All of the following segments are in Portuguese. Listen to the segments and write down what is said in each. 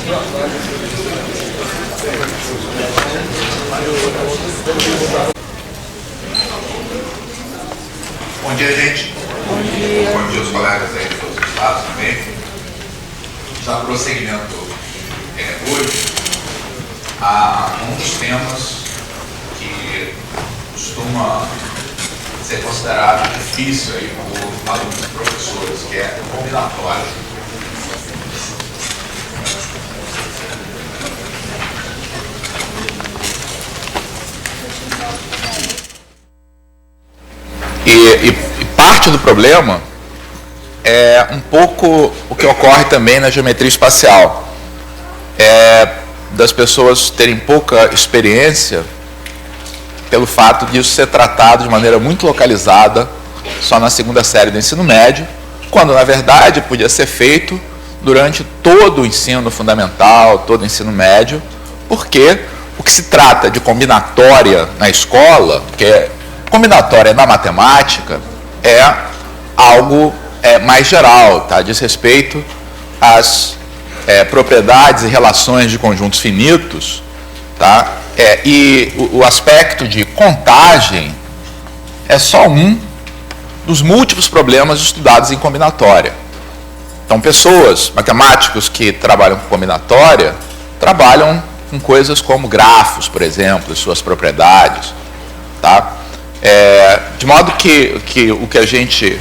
Bom dia, gente. Bom dia. Bom dia aos colegas aí de todos os estados também. Dá prosseguimento hoje a um dos temas que costuma ser considerado difícil aí por alunos e professores, que é o combinatório. E parte do problema é um pouco o que ocorre também na geometria espacial. Das pessoas terem pouca experiência pelo fato de isso ser tratado de maneira muito localizada só na segunda série do ensino médio, quando na verdade podia ser feito durante todo o ensino fundamental, todo o ensino médio, porque o que se trata de combinatória na escola, porque combinatória na matemática é algo mais geral, tá? Diz respeito às propriedades e relações de conjuntos finitos, tá? E o aspecto de contagem é só um dos múltiplos problemas estudados em combinatória. Então, pessoas, matemáticos que trabalham com combinatória, trabalham com coisas como grafos, por exemplo, e suas propriedades, tá? De modo que o que a gente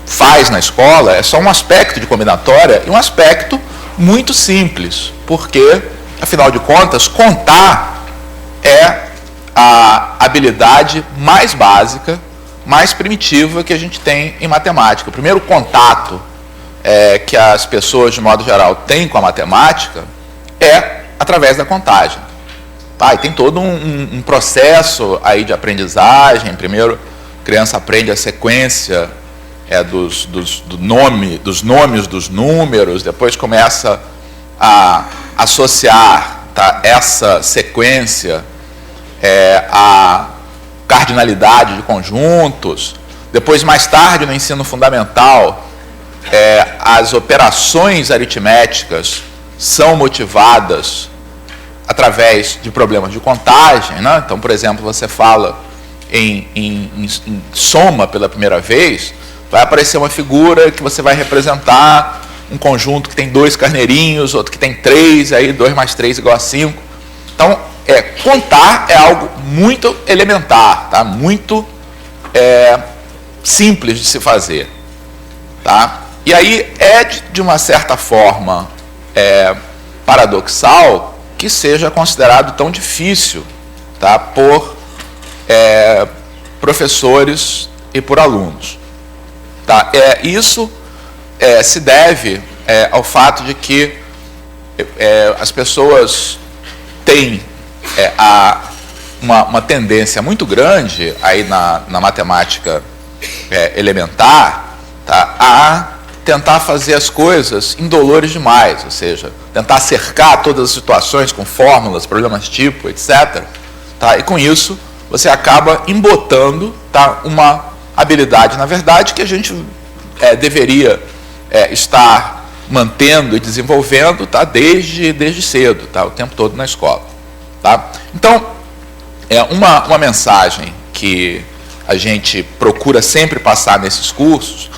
faz na escola é só um aspecto de combinatória e um aspecto muito simples, porque, afinal de contas, contar é a habilidade mais básica, mais primitiva que a gente tem em matemática. O primeiro contato que as pessoas, de modo geral, têm com a matemática é através da contagem. Tá? E tem todo um processo aí de aprendizagem. Primeiro, a criança aprende a sequência dos nomes dos números, depois começa a associar, tá, essa sequência à cardinalidade de conjuntos. Depois, mais tarde, no ensino fundamental, as operações aritméticas são motivadas através de problemas de contagem, né? Então, por exemplo, você fala em soma pela primeira vez, vai aparecer uma figura que você vai representar um conjunto que tem 2 carneirinhos, outro que tem 3, aí 2 mais 3 igual a 5. Então, contar é algo muito elementar, tá? Muito simples de se fazer. Tá? E aí de uma certa forma, paradoxal que seja considerado tão difícil, tá? Por professores e por alunos. Tá? Isso se deve ao fato de que as pessoas têm uma tendência muito grande aí na matemática elementar, tá? A tentar fazer as coisas indolores demais, ou seja, tentar cercar todas as situações com fórmulas, problemas tipo, etc. Tá? E com isso você acaba embotando, tá, uma habilidade, na verdade, que a gente deveria estar mantendo e desenvolvendo, tá, desde cedo, tá, o tempo todo na escola. Tá? Então, uma mensagem que a gente procura sempre passar nesses cursos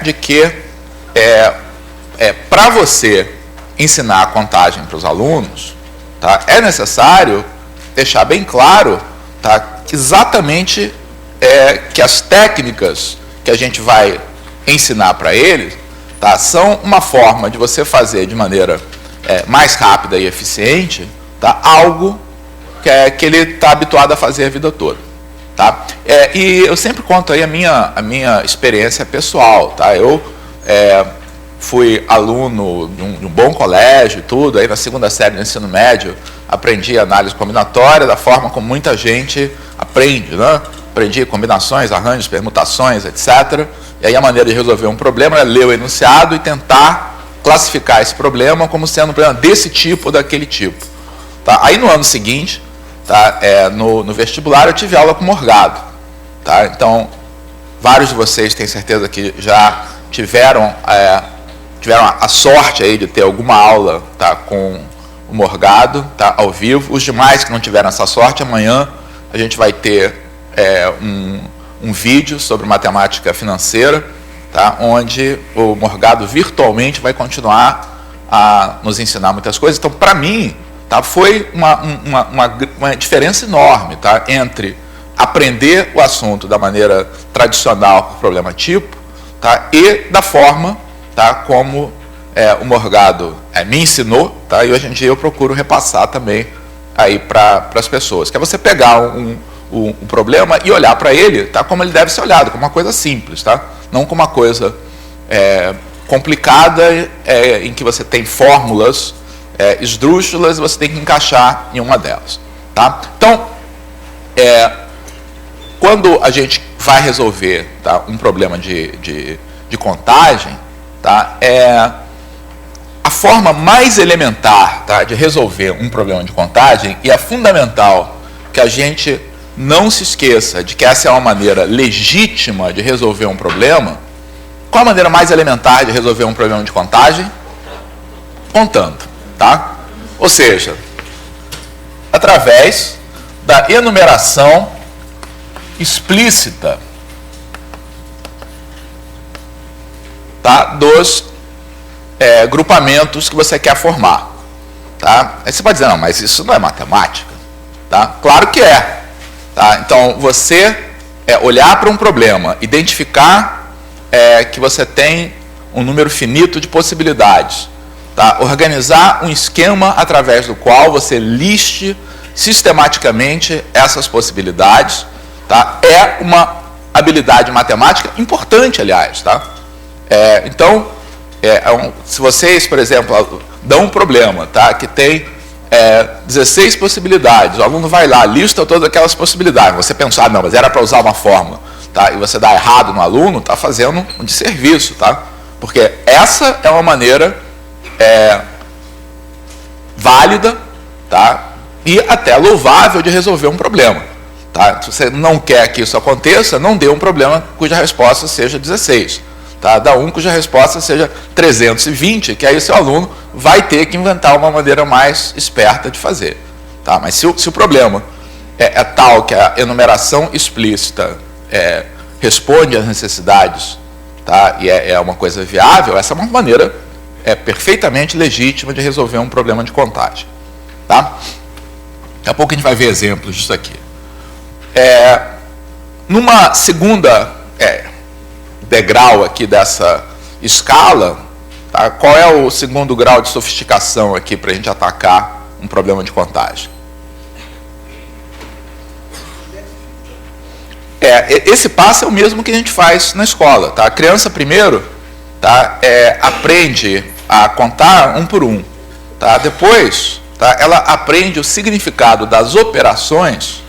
de que para você ensinar a contagem para os alunos, tá, é necessário deixar bem claro, tá, exatamente que as técnicas que a gente vai ensinar para eles, tá, são uma forma de você fazer de maneira mais rápida e eficiente, tá, algo que ele está habituado a fazer a vida toda. Tá? E eu sempre conto aí a minha experiência pessoal. Tá? Eu fui aluno de um bom colégio e tudo, aí na segunda série do ensino médio aprendi análise combinatória da forma como muita gente aprende, né? Aprendi combinações, arranjos, permutações, etc. E aí a maneira de resolver um problema é ler o enunciado e tentar classificar esse problema como sendo um problema desse tipo ou daquele tipo. Tá? Aí no ano seguinte, tá, no vestibular eu tive aula com Morgado. Tá? Então, vários de vocês têm certeza que já tiveram tiveram a sorte aí de ter alguma aula, tá, com o Morgado, tá, ao vivo. Os demais que não tiveram essa sorte, amanhã a gente vai ter um vídeo sobre matemática financeira, tá, onde o Morgado virtualmente vai continuar a nos ensinar muitas coisas. Então, para mim, tá, foi uma diferença enorme, tá, entre aprender o assunto da maneira tradicional, por problema tipo, tá, e da forma, tá, como o Morgado me ensinou, tá, e hoje em dia eu procuro repassar também aí para as pessoas, que é você pegar um problema e olhar para ele, tá, como ele deve ser olhado, como uma coisa simples, tá, não como uma coisa complicada, em que você tem fórmulas esdrúxulas e você tem que encaixar em uma delas, tá? Então, quando a gente vai resolver, tá, um problema de contagem, tá, a forma mais elementar, tá, de resolver um problema de contagem, e é fundamental que a gente não se esqueça de que essa é uma maneira legítima de resolver um problema. Qual a maneira mais elementar de resolver um problema de contagem? Contando, tá? Ou seja, através da enumeração explícita, tá, dos grupamentos que você quer formar, tá? Aí você pode dizer, não, mas isso não é matemática, tá? Claro que é, tá? Então, você olhar para um problema, identificar que você tem um número finito de possibilidades, tá? Organizar um esquema através do qual você liste sistematicamente essas possibilidades, tá? É uma habilidade matemática importante, aliás, tá? Então, se vocês, por exemplo, dão um problema, tá, que tem 16 possibilidades, o aluno vai lá, lista todas aquelas possibilidades, você pensa, não, mas era para usar uma fórmula, tá, e você dá errado no aluno, está fazendo um desserviço, tá? Porque essa é uma maneira válida, tá, e até louvável de resolver um problema, tá? Se você não quer que isso aconteça, não dê um problema cuja resposta seja 16, tá? Dá um cuja resposta seja 320, que aí o seu aluno vai ter que inventar uma maneira mais esperta de fazer, tá? Mas se o problema é tal que a enumeração explícita responde às necessidades, tá, e é uma coisa viável, essa é uma maneira perfeitamente legítima de resolver um problema de contagem, tá? Daqui a pouco a gente vai ver exemplos disso aqui. Numa segunda degrau aqui dessa escala, tá, qual é o segundo grau de sofisticação aqui para a gente atacar um problema de contagem? Esse passo é o mesmo que a gente faz na escola, tá? A criança primeiro, tá, aprende a contar um por um, tá? Depois, tá, ela aprende o significado das operações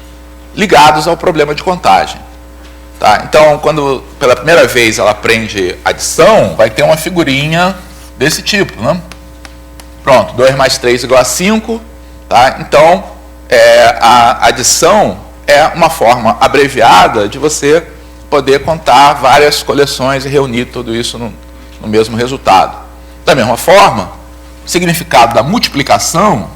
ligados ao problema de contagem, tá? Então, quando pela primeira vez ela aprende adição, vai ter uma figurinha desse tipo, né? Pronto, 2 mais 3 igual a 5, tá? Então, a adição é uma forma abreviada de você poder contar várias coleções e reunir tudo isso no mesmo resultado. Da mesma forma, o significado da multiplicação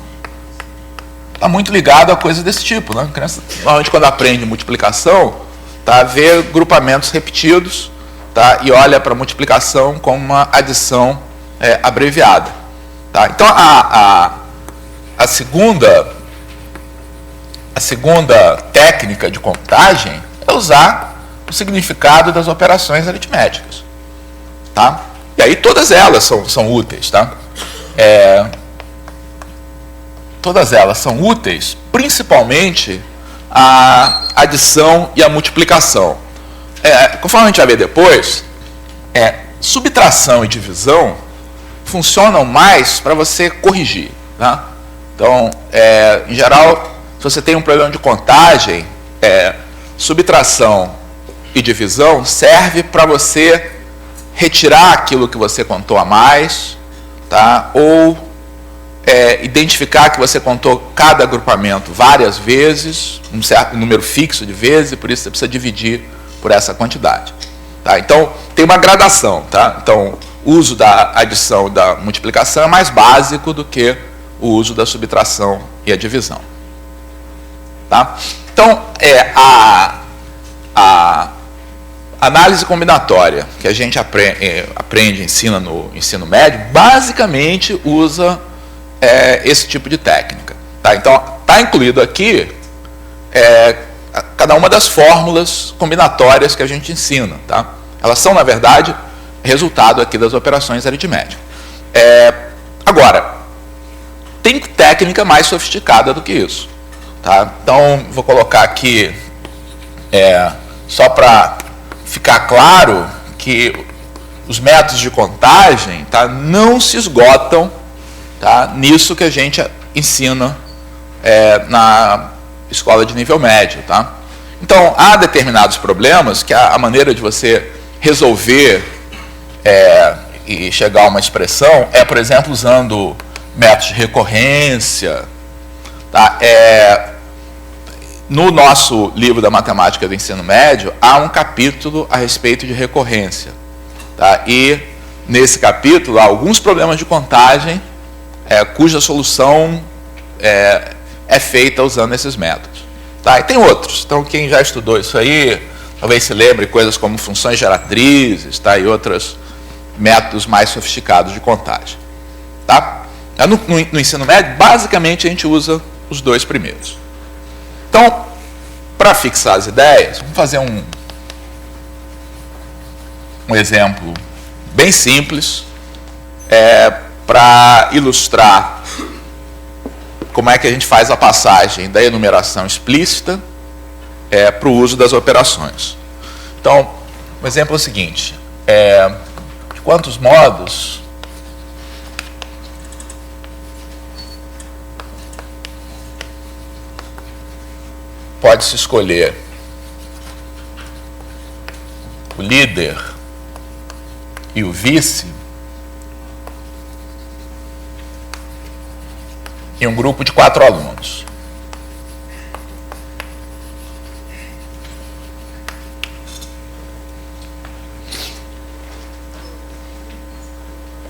está muito ligado a coisas desse tipo, né? A criança, normalmente, quando aprende multiplicação, tá, vê grupamentos repetidos, tá, e olha para a multiplicação como uma adição abreviada. Tá? Então, a segunda técnica de contagem é usar o significado das operações aritméticas, tá? E aí todas elas são úteis, tá? Todas elas são úteis, principalmente a adição e a multiplicação. Conforme a gente vai ver depois, subtração e divisão funcionam mais para você corrigir, tá? Então, em geral, se você tem um problema de contagem, subtração e divisão serve para você retirar aquilo que você contou a mais, tá? Ou identificar que você contou cada agrupamento várias vezes, um certo número fixo de vezes, e por isso você precisa dividir por essa quantidade. Tá? Então, tem uma gradação. Tá? Então, o uso da adição e da multiplicação é mais básico do que o uso da subtração e a divisão. Tá? Então, a análise combinatória que a gente aprende, ensina no ensino médio, basicamente usa esse tipo de técnica. Tá? Então, está incluído aqui cada uma das fórmulas combinatórias que a gente ensina. Tá? Elas são, na verdade, resultado aqui das operações aritméticas. Agora, tem técnica mais sofisticada do que isso. Tá? Então, vou colocar aqui, só para ficar claro que os métodos de contagem, tá, não se esgotam, tá, nisso que a gente ensina na escola de nível médio. Tá? Então, há determinados problemas que a maneira de você resolver e chegar a uma expressão por exemplo, usando métodos de recorrência. Tá? No nosso livro da matemática do ensino médio, há um capítulo a respeito de recorrência. Tá? E, nesse capítulo, há alguns problemas de contagem cuja solução é feita usando esses métodos. Tá? E tem outros. Então, quem já estudou isso aí, talvez se lembre coisas como funções geratrizes, tá? E outros métodos mais sofisticados de contagem. Tá? No ensino médio, basicamente, a gente usa os dois primeiros. Então, para fixar as ideias, vamos fazer um exemplo bem simples para ilustrar como é que a gente faz a passagem da enumeração explícita para o uso das operações. Então, o exemplo é o seguinte: de quantos modos pode-se escolher o líder e o vice em um grupo de 4 alunos?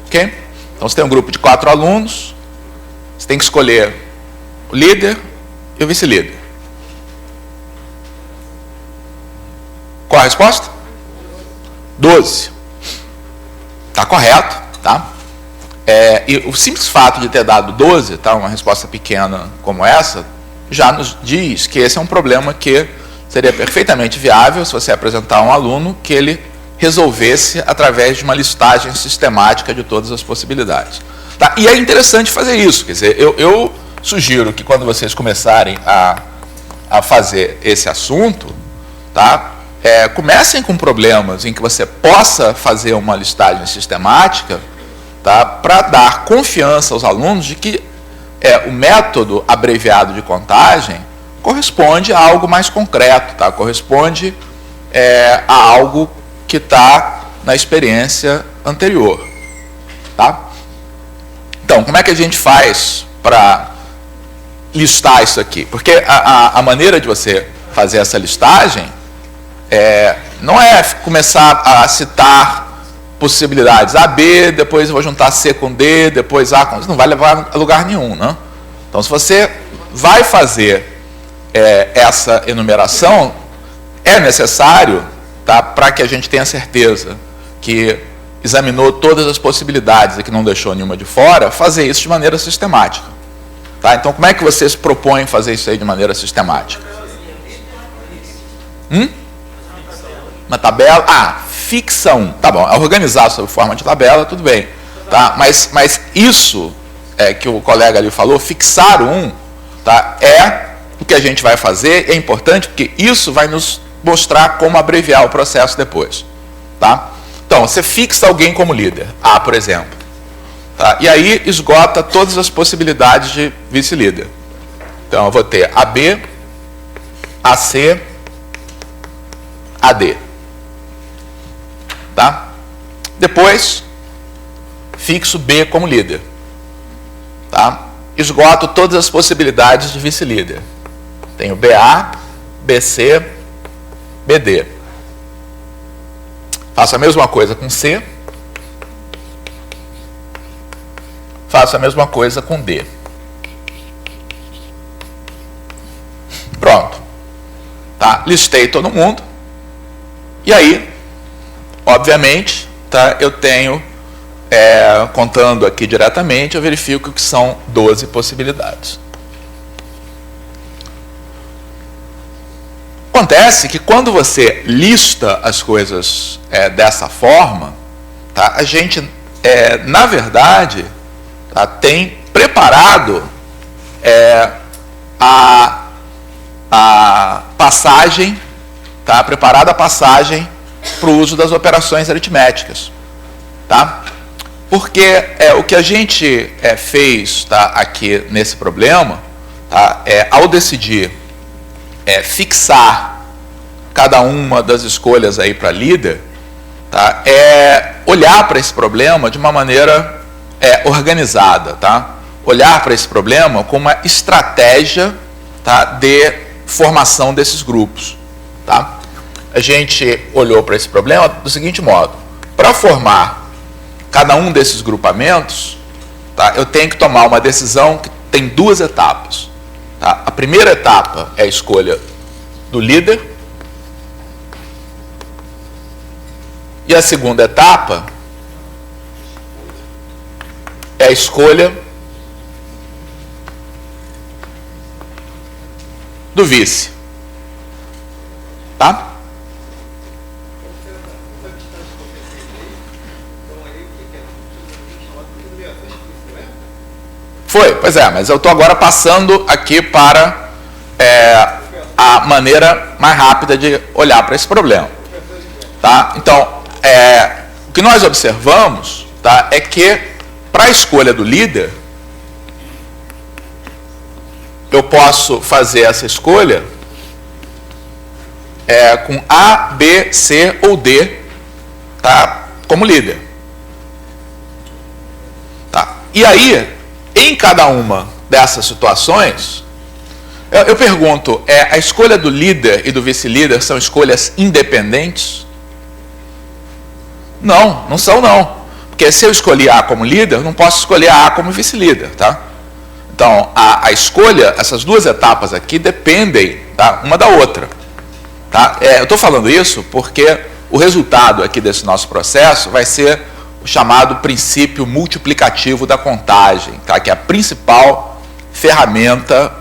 Ok? Então, você tem um grupo de 4 alunos, você tem que escolher o líder e o vice-líder. Qual a resposta? 12. Está correto, tá? E o simples fato de ter dado 12, tá, uma resposta pequena como essa, já nos diz que esse é um problema que seria perfeitamente viável se você apresentar a um aluno que ele resolvesse através de uma listagem sistemática de todas as possibilidades. Tá? E é interessante fazer isso. Quer dizer, eu sugiro que quando vocês começarem a fazer esse assunto, tá, comecem com problemas em que você possa fazer uma listagem sistemática, tá, para dar confiança aos alunos de que o método abreviado de contagem corresponde a algo mais concreto, tá? Corresponde a algo que está na experiência anterior. Tá? Então, como é que a gente faz para listar isso aqui? Porque a maneira de você fazer essa listagem não é começar a citar possibilidades A, B, depois eu vou juntar C com D, depois A com... Isso não vai levar a lugar nenhum, né? Então, se você vai fazer essa enumeração, é necessário, tá, para que a gente tenha certeza que examinou todas as possibilidades e que não deixou nenhuma de fora, fazer isso de maneira sistemática. Tá? Então, como é que vocês propõem fazer isso aí de maneira sistemática? Uma tabela? Fixa um. Tá bom, organizar sob forma de tabela, tudo bem. Tá? Mas isso que o colega ali falou, fixar um, tá, o que a gente vai fazer, é importante porque isso vai nos mostrar como abreviar o processo depois. Tá? Então, você fixa alguém como líder, A, por exemplo. Tá? E aí esgota todas as possibilidades de vice-líder. Então, eu vou ter AB, AC, AD. Tá? Depois, fixo B como líder. Tá? Esgoto todas as possibilidades de vice-líder. Tenho BA, BC, BD. Faço a mesma coisa com C, faço a mesma coisa com D. Pronto. Tá? Listei todo mundo. E aí, obviamente, tá? Eu tenho, contando aqui diretamente, eu verifico que são 12 possibilidades. Acontece que quando você lista as coisas dessa forma, tá? A gente, na verdade, tá? Tem preparado a passagem, tá? Preparada a passagem para o uso das operações aritméticas, tá? Porque o que a gente fez, tá? Aqui nesse problema, tá? Ao decidir fixar cada uma das escolhas aí para líder, tá? Olhar para esse problema de uma maneira organizada, tá? Olhar para esse problema como uma estratégia, tá? De formação desses grupos, tá? A gente olhou para esse problema do seguinte modo: para formar cada um desses grupamentos, tá? Eu tenho que tomar uma decisão que tem duas etapas. Tá? A primeira etapa é a escolha do líder. E a segunda etapa é a escolha do vice. Tá? Foi, pois mas eu estou agora passando aqui para a maneira mais rápida de olhar para esse problema. Tá? Então, o que nós observamos, tá, é que para a escolha do líder, eu posso fazer essa escolha com A, B, C ou D, tá, como líder. Tá? E aí, em cada uma dessas situações, eu pergunto, a escolha do líder e do vice-líder são escolhas independentes? Não, não são não. Porque se eu escolhi A como líder, eu não posso escolher A como vice-líder, tá? Então, a escolha, essas duas etapas aqui dependem, tá, uma da outra. Tá? Eu estou falando isso porque o resultado aqui desse nosso processo vai ser o chamado princípio multiplicativo da contagem, tá? Que é a principal ferramenta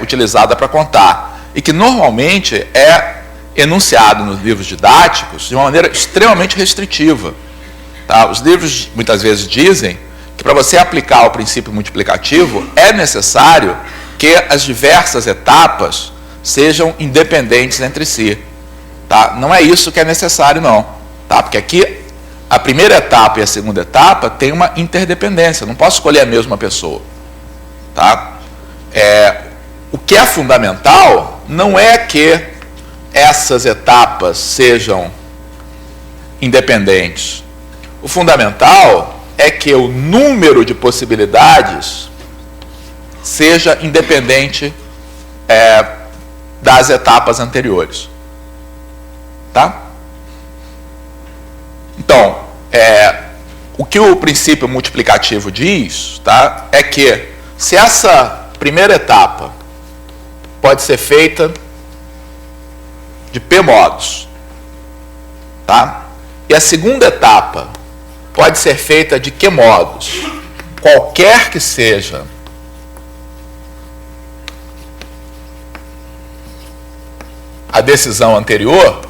utilizada para contar e que normalmente é enunciado nos livros didáticos de uma maneira extremamente restritiva. Tá? Os livros muitas vezes dizem que para você aplicar o princípio multiplicativo é necessário que as diversas etapas sejam independentes entre si. Tá? Não é isso que é necessário não, tá? Porque aqui a primeira etapa e a segunda etapa têm uma interdependência, eu não posso escolher a mesma pessoa. Tá? O que é fundamental não é que essas etapas sejam independentes. O fundamental é que o número de possibilidades seja independente das etapas anteriores. Tá? Então, o que o princípio multiplicativo diz, tá, é que se essa primeira etapa pode ser feita de P modos, tá? E a segunda etapa pode ser feita de Q modos, qualquer que seja a decisão anterior,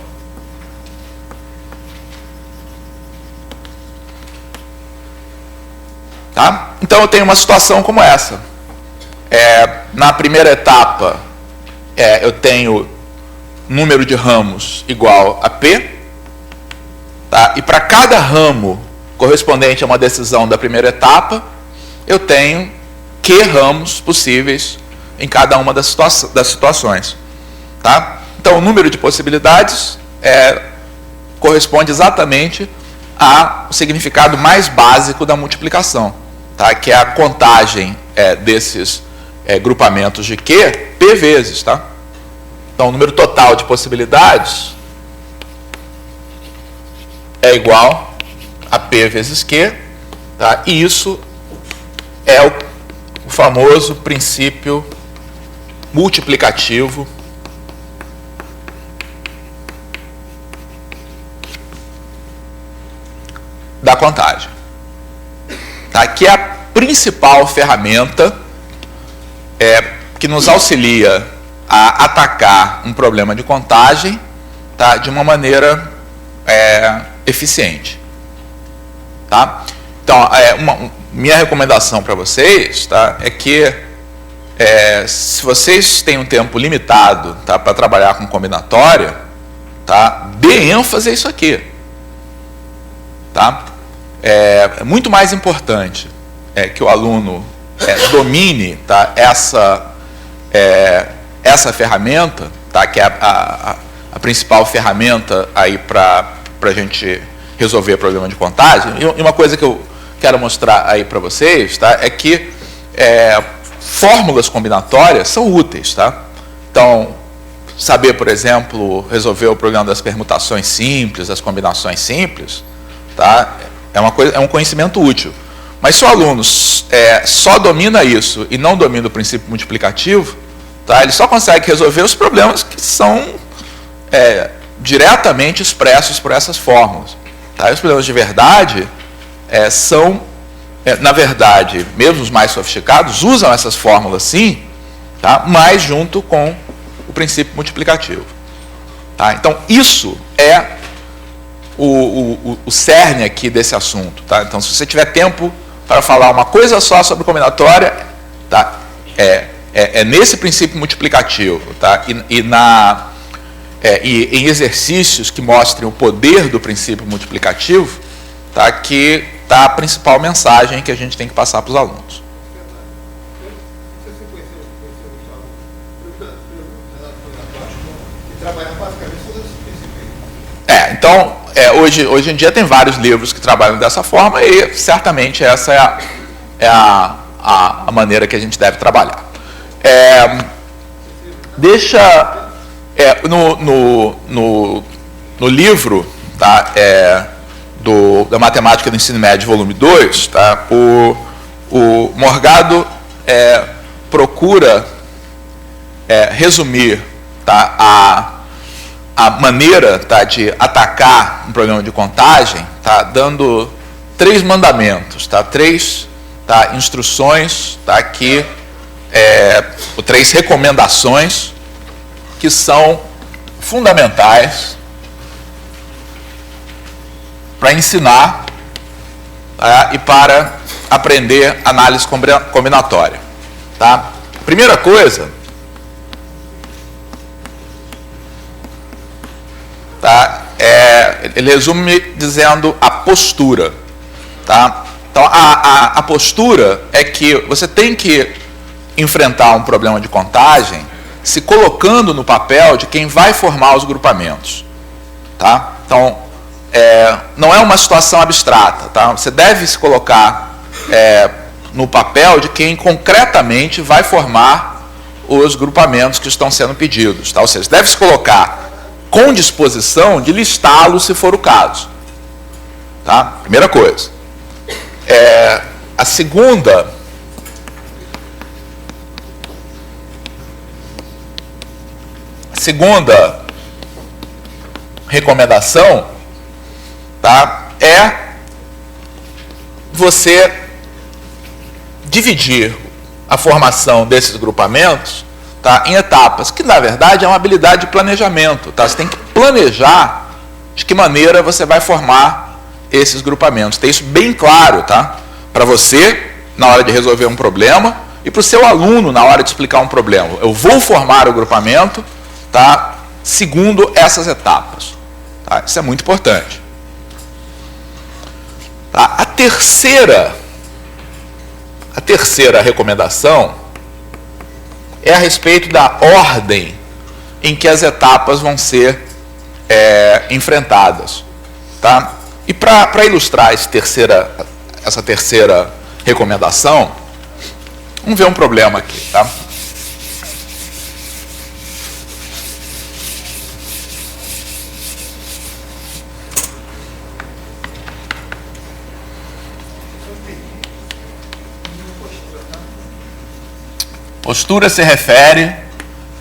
tá? Então eu tenho uma situação como essa. Na primeira etapa, eu tenho número de ramos igual a P, tá? E para cada ramo correspondente a uma decisão da primeira etapa, eu tenho Q ramos possíveis em cada uma das situações. Tá? Então, o número de possibilidades corresponde exatamente ao significado mais básico da multiplicação, tá? Que é a contagem desses grupamentos de Q, P vezes. Tá? Então, o número total de possibilidades é igual a P vezes Q, tá? E isso é o famoso princípio multiplicativo da contagem, tá? Que é a principal ferramenta que nos auxilia a atacar um problema de contagem, tá? De uma maneira eficiente. Tá? Então, minha recomendação para vocês, tá, é que se vocês têm um tempo limitado, tá, para trabalhar com combinatória, tá, dê ênfase a isso aqui. Tá? É muito mais importante que o aluno domine, tá, essa ferramenta, tá, que é a principal ferramenta aí para a gente resolver problema de contagem. E uma coisa que eu quero mostrar aí para vocês, tá, é que fórmulas combinatórias são úteis. Tá? Então, saber, por exemplo, resolver o problema das permutações simples, das combinações simples, tá, é um conhecimento útil. Mas se o aluno só domina isso e não domina o princípio multiplicativo, tá, ele só consegue resolver os problemas que são diretamente expressos por essas fórmulas. Tá? Os problemas de verdade são, na verdade, mesmo os mais sofisticados, usam essas fórmulas sim, tá? Mas junto com o princípio multiplicativo. Tá? Então, isso é o cerne aqui desse assunto. Tá? Então, se você tiver tempo para falar uma coisa só sobre combinatória, tá? Nesse princípio multiplicativo, tá? E em exercícios que mostrem o poder do princípio multiplicativo, tá, que está a principal mensagem que a gente tem que passar para os alunos. Então, hoje em dia tem vários livros que trabalham dessa forma e certamente essa é a maneira que a gente deve trabalhar. No livro, tá, da Matemática do Ensino Médio, volume 2, tá, o Morgado procura resumir, tá, a maneira, tá, de atacar um problema de contagem, tá, dando 3 mandamentos, tá, 3 instruções, tá, que 3 recomendações que são fundamentais para ensinar, tá, e para aprender análise combinatória. Tá? Primeira coisa, tá, ele resume dizendo a postura. Tá? Então, a postura é que você tem que enfrentar um problema de contagem se colocando no papel de quem vai formar os grupamentos. Tá? Então, não é uma situação abstrata. Tá? Você deve se colocar no papel de quem concretamente vai formar os grupamentos que estão sendo pedidos. Tá? Ou seja, deve se colocar com disposição de listá-los se for o caso. Tá? Primeira coisa. A segunda recomendação, tá, é você dividir a formação desses grupamentos, tá, em etapas, que na verdade é uma habilidade de planejamento. Tá? Você tem que planejar de que maneira você vai formar esses grupamentos. Ter isso bem claro, tá? Para você, na hora de resolver um problema, e para o seu aluno, na hora de explicar um problema. Eu vou formar o grupamento, tá, segundo essas etapas. Tá? Isso é muito importante. Tá? A terceira recomendação é a respeito da ordem em que as etapas vão ser enfrentadas. Tá? E para ilustrar essa terceira recomendação, vamos ver um problema aqui. Tá? Postura se refere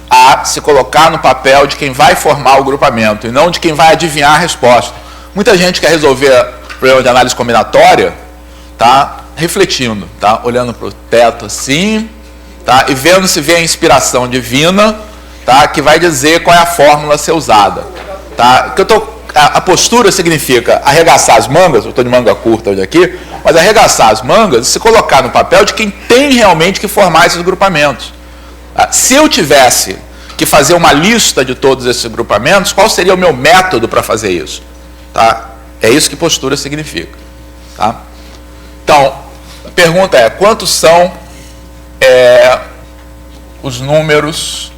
a se colocar no papel de quem vai formar o grupamento e não de quem vai adivinhar a resposta. Muita gente quer resolver problema de análise combinatória, tá, refletindo, tá, olhando para o teto assim, tá, e vendo se vê a inspiração divina, tá, que vai dizer qual é a fórmula a ser usada. Tá? A postura significa arregaçar as mangas, eu estou de manga curta hoje aqui, mas arregaçar as mangas e se colocar no papel de quem tem realmente que formar esses grupamentos. Se eu tivesse que fazer uma lista de todos esses grupamentos, qual seria o meu método para fazer isso? Tá? É isso que postura significa. Tá? Então, a pergunta é, quantos são os números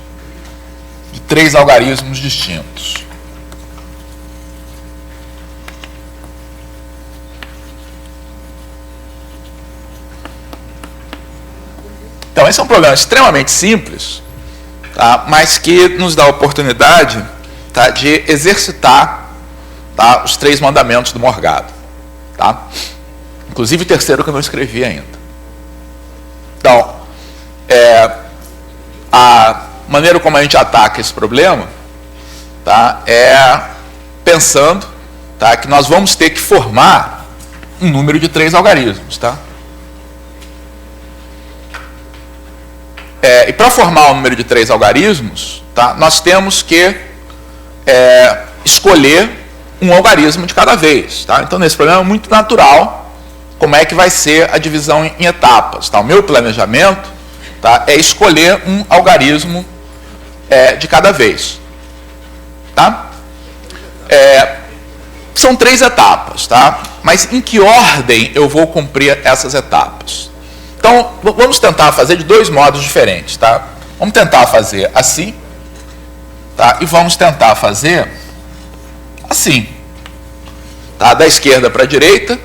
de 3 algarismos distintos? Então, esse é um problema extremamente simples, tá, mas que nos dá a oportunidade, tá, de exercitar, tá, os 3 mandamentos do Morgado. Tá? Inclusive o terceiro que eu não escrevi ainda. Então, a maneira como a gente ataca esse problema, tá, é pensando, tá, que nós vamos ter que formar um número de 3 algarismos. Tá? E para formar um número de 3 algarismos, tá, nós temos que escolher um algarismo de cada vez. Tá? Então, nesse problema é muito natural como é que vai ser a divisão em etapas. Tá? O meu planejamento, tá, é escolher um algarismo de cada vez. Tá? São 3 etapas, tá? Mas em que ordem eu vou cumprir essas etapas? Então, vamos tentar fazer de 2 modos diferentes, tá? Vamos tentar fazer assim, tá? E vamos tentar fazer assim, tá? Da esquerda para a direita,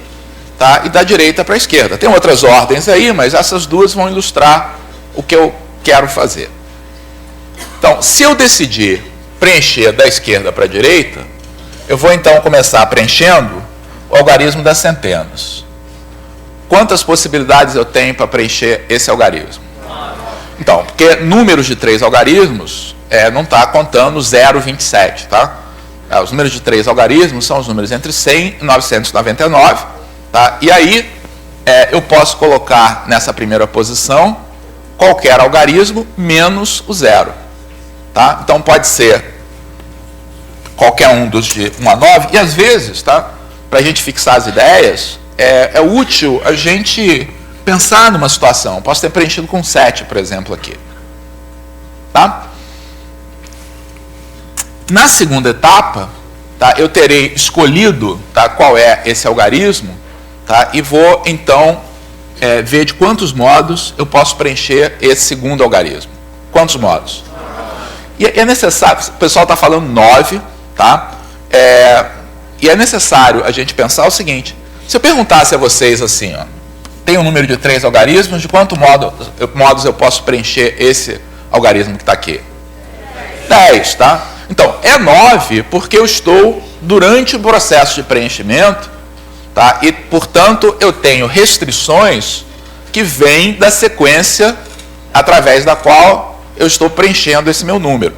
tá? E da direita para a esquerda. Tem outras ordens aí, mas essas 2 vão ilustrar o que eu quero fazer. Então, se eu decidir preencher da esquerda para a direita, eu vou então começar preenchendo o algarismo das centenas. Quantas possibilidades eu tenho para preencher esse algarismo? Então, porque números de 3 algarismos não está contando 0, 27, tá? Os números de 3 algarismos são os números entre 100 e 999, tá? E aí eu posso colocar nessa primeira posição qualquer algarismo menos o 0, tá? Então pode ser qualquer um dos de 1 a 9, e às vezes, tá, para a gente fixar as ideias, é útil a gente pensar numa situação. Posso ter preenchido com 7, por exemplo, aqui. Tá? Na segunda etapa, tá, eu terei escolhido, tá, qual é esse algarismo, tá, e vou, então, ver de quantos modos eu posso preencher esse segundo algarismo. Quantos modos? E é necessário, o pessoal está falando 9, tá? E é necessário a gente pensar o seguinte: se eu perguntasse a vocês assim, ó, tem um número de 3 algarismos, de quantos modos eu posso preencher esse algarismo que está aqui? 10, tá? Então, é 9 porque eu estou durante o processo de preenchimento, tá? E, portanto, eu tenho restrições que vêm da sequência através da qual eu estou preenchendo esse meu número.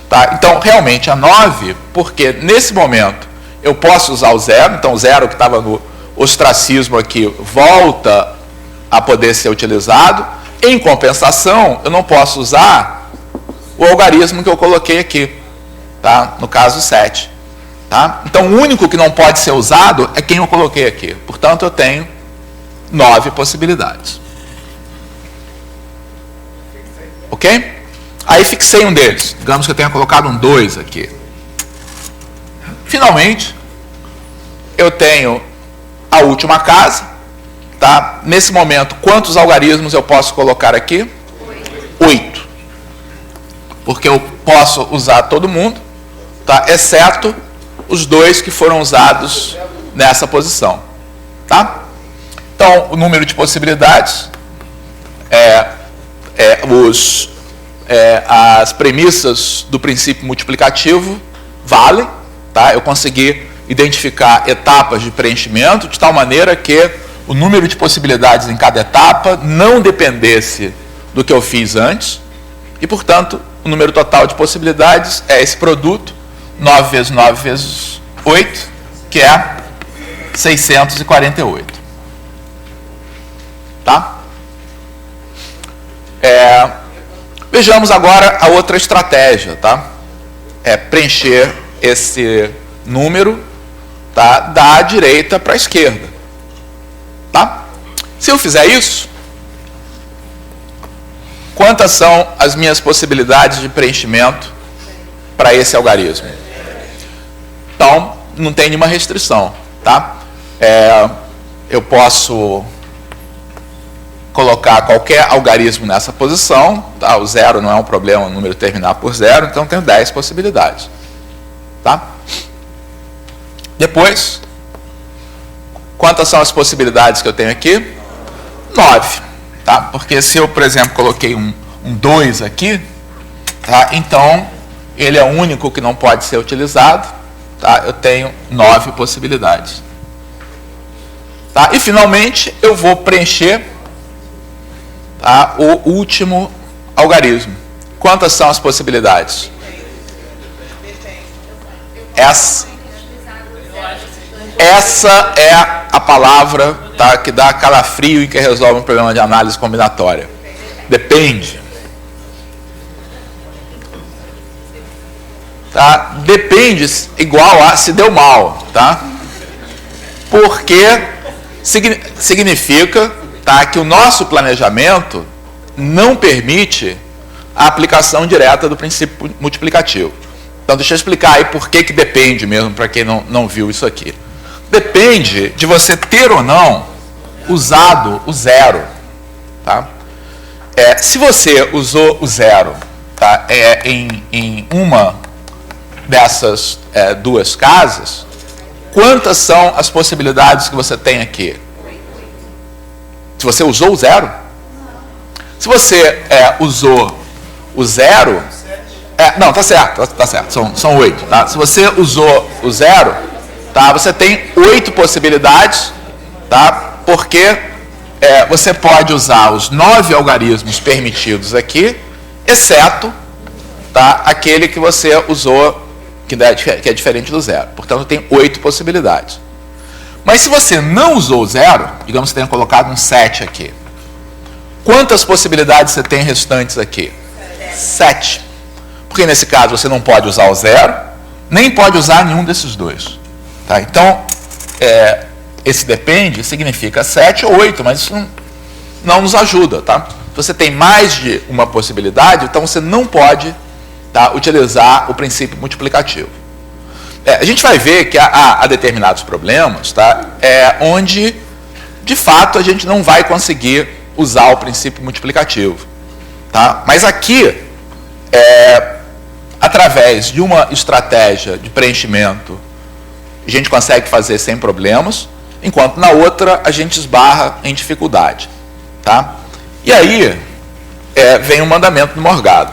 Tá? Então, realmente, é 9 porque, nesse momento, eu posso usar o 0, então o 0 que estava no ostracismo aqui volta a poder ser utilizado. Em compensação, eu não posso usar o algarismo que eu coloquei aqui, tá? No caso 7. Tá? Então, o único que não pode ser usado é quem eu coloquei aqui. Portanto, eu tenho 9 possibilidades. Ok? Aí fixei um deles. Digamos que eu tenha colocado um 2 aqui. Finalmente, eu tenho a última casa. Tá? Nesse momento, quantos algarismos eu posso colocar aqui? 8. Porque eu posso usar todo mundo, tá? Exceto os 2 que foram usados nessa posição. Tá? Então, o número de possibilidades, as premissas do princípio multiplicativo valem. Tá? Eu consegui identificar etapas de preenchimento de tal maneira que o número de possibilidades em cada etapa não dependesse do que eu fiz antes, e, portanto, o número total de possibilidades é esse produto, 9 vezes 9 vezes 8, que é 648. Tá? Vejamos agora a outra estratégia, tá? É preencher esse número, tá, da direita para a esquerda. Tá? Se eu fizer isso, quantas são as minhas possibilidades de preenchimento para esse algarismo? Então, não tem nenhuma restrição. Tá? Eu posso colocar qualquer algarismo nessa posição, tá? O zero não é um problema, o número terminar por zero, então tenho 10 possibilidades. Tá? Depois, quantas são as possibilidades que eu tenho aqui? 9. Tá? Porque se eu, por exemplo, coloquei um 2 aqui, tá? Então ele é o único que não pode ser utilizado, tá? Eu tenho 9 possibilidades. Tá? E finalmente eu vou preencher, tá, o último algarismo. Quantas são as possibilidades? Essa é a palavra, tá, que dá calafrio e que resolve um problema de análise combinatória. Depende. Tá? Depende igual a se deu mal. Tá? Porque significa, tá, que o nosso planejamento não permite a aplicação direta do princípio multiplicativo. Então, deixa eu explicar aí por que depende mesmo, para quem não viu isso aqui. Depende de você ter ou não usado o zero. Tá? Se você usou o zero, tá, em uma dessas duas casas, quantas são as possibilidades que você tem aqui? Se você usou o zero? Se você usou o zero... não, tá certo, são 8. Tá? Se você usou o zero, tá, você tem 8 possibilidades, tá? Porque você pode usar os 9 algarismos permitidos aqui, exceto, tá, aquele que você usou, que é diferente do zero. Portanto, tem 8 possibilidades. Mas se você não usou o zero, digamos que tenha colocado um 7 aqui, quantas possibilidades você tem restantes aqui? 7. Porque nesse caso você não pode usar o zero, nem pode usar nenhum desses dois. Tá? Então, esse depende significa 7 ou 8, mas isso não nos ajuda. Tá? Se você tem mais de uma possibilidade, então você não pode, tá, utilizar o princípio multiplicativo. A gente vai ver que há determinados problemas, tá, onde, de fato, a gente não vai conseguir usar o princípio multiplicativo. Tá? Mas aqui, através de uma estratégia de preenchimento, a gente consegue fazer sem problemas, enquanto na outra a gente esbarra em dificuldade. Tá? E aí vem o mandamento do Morgado.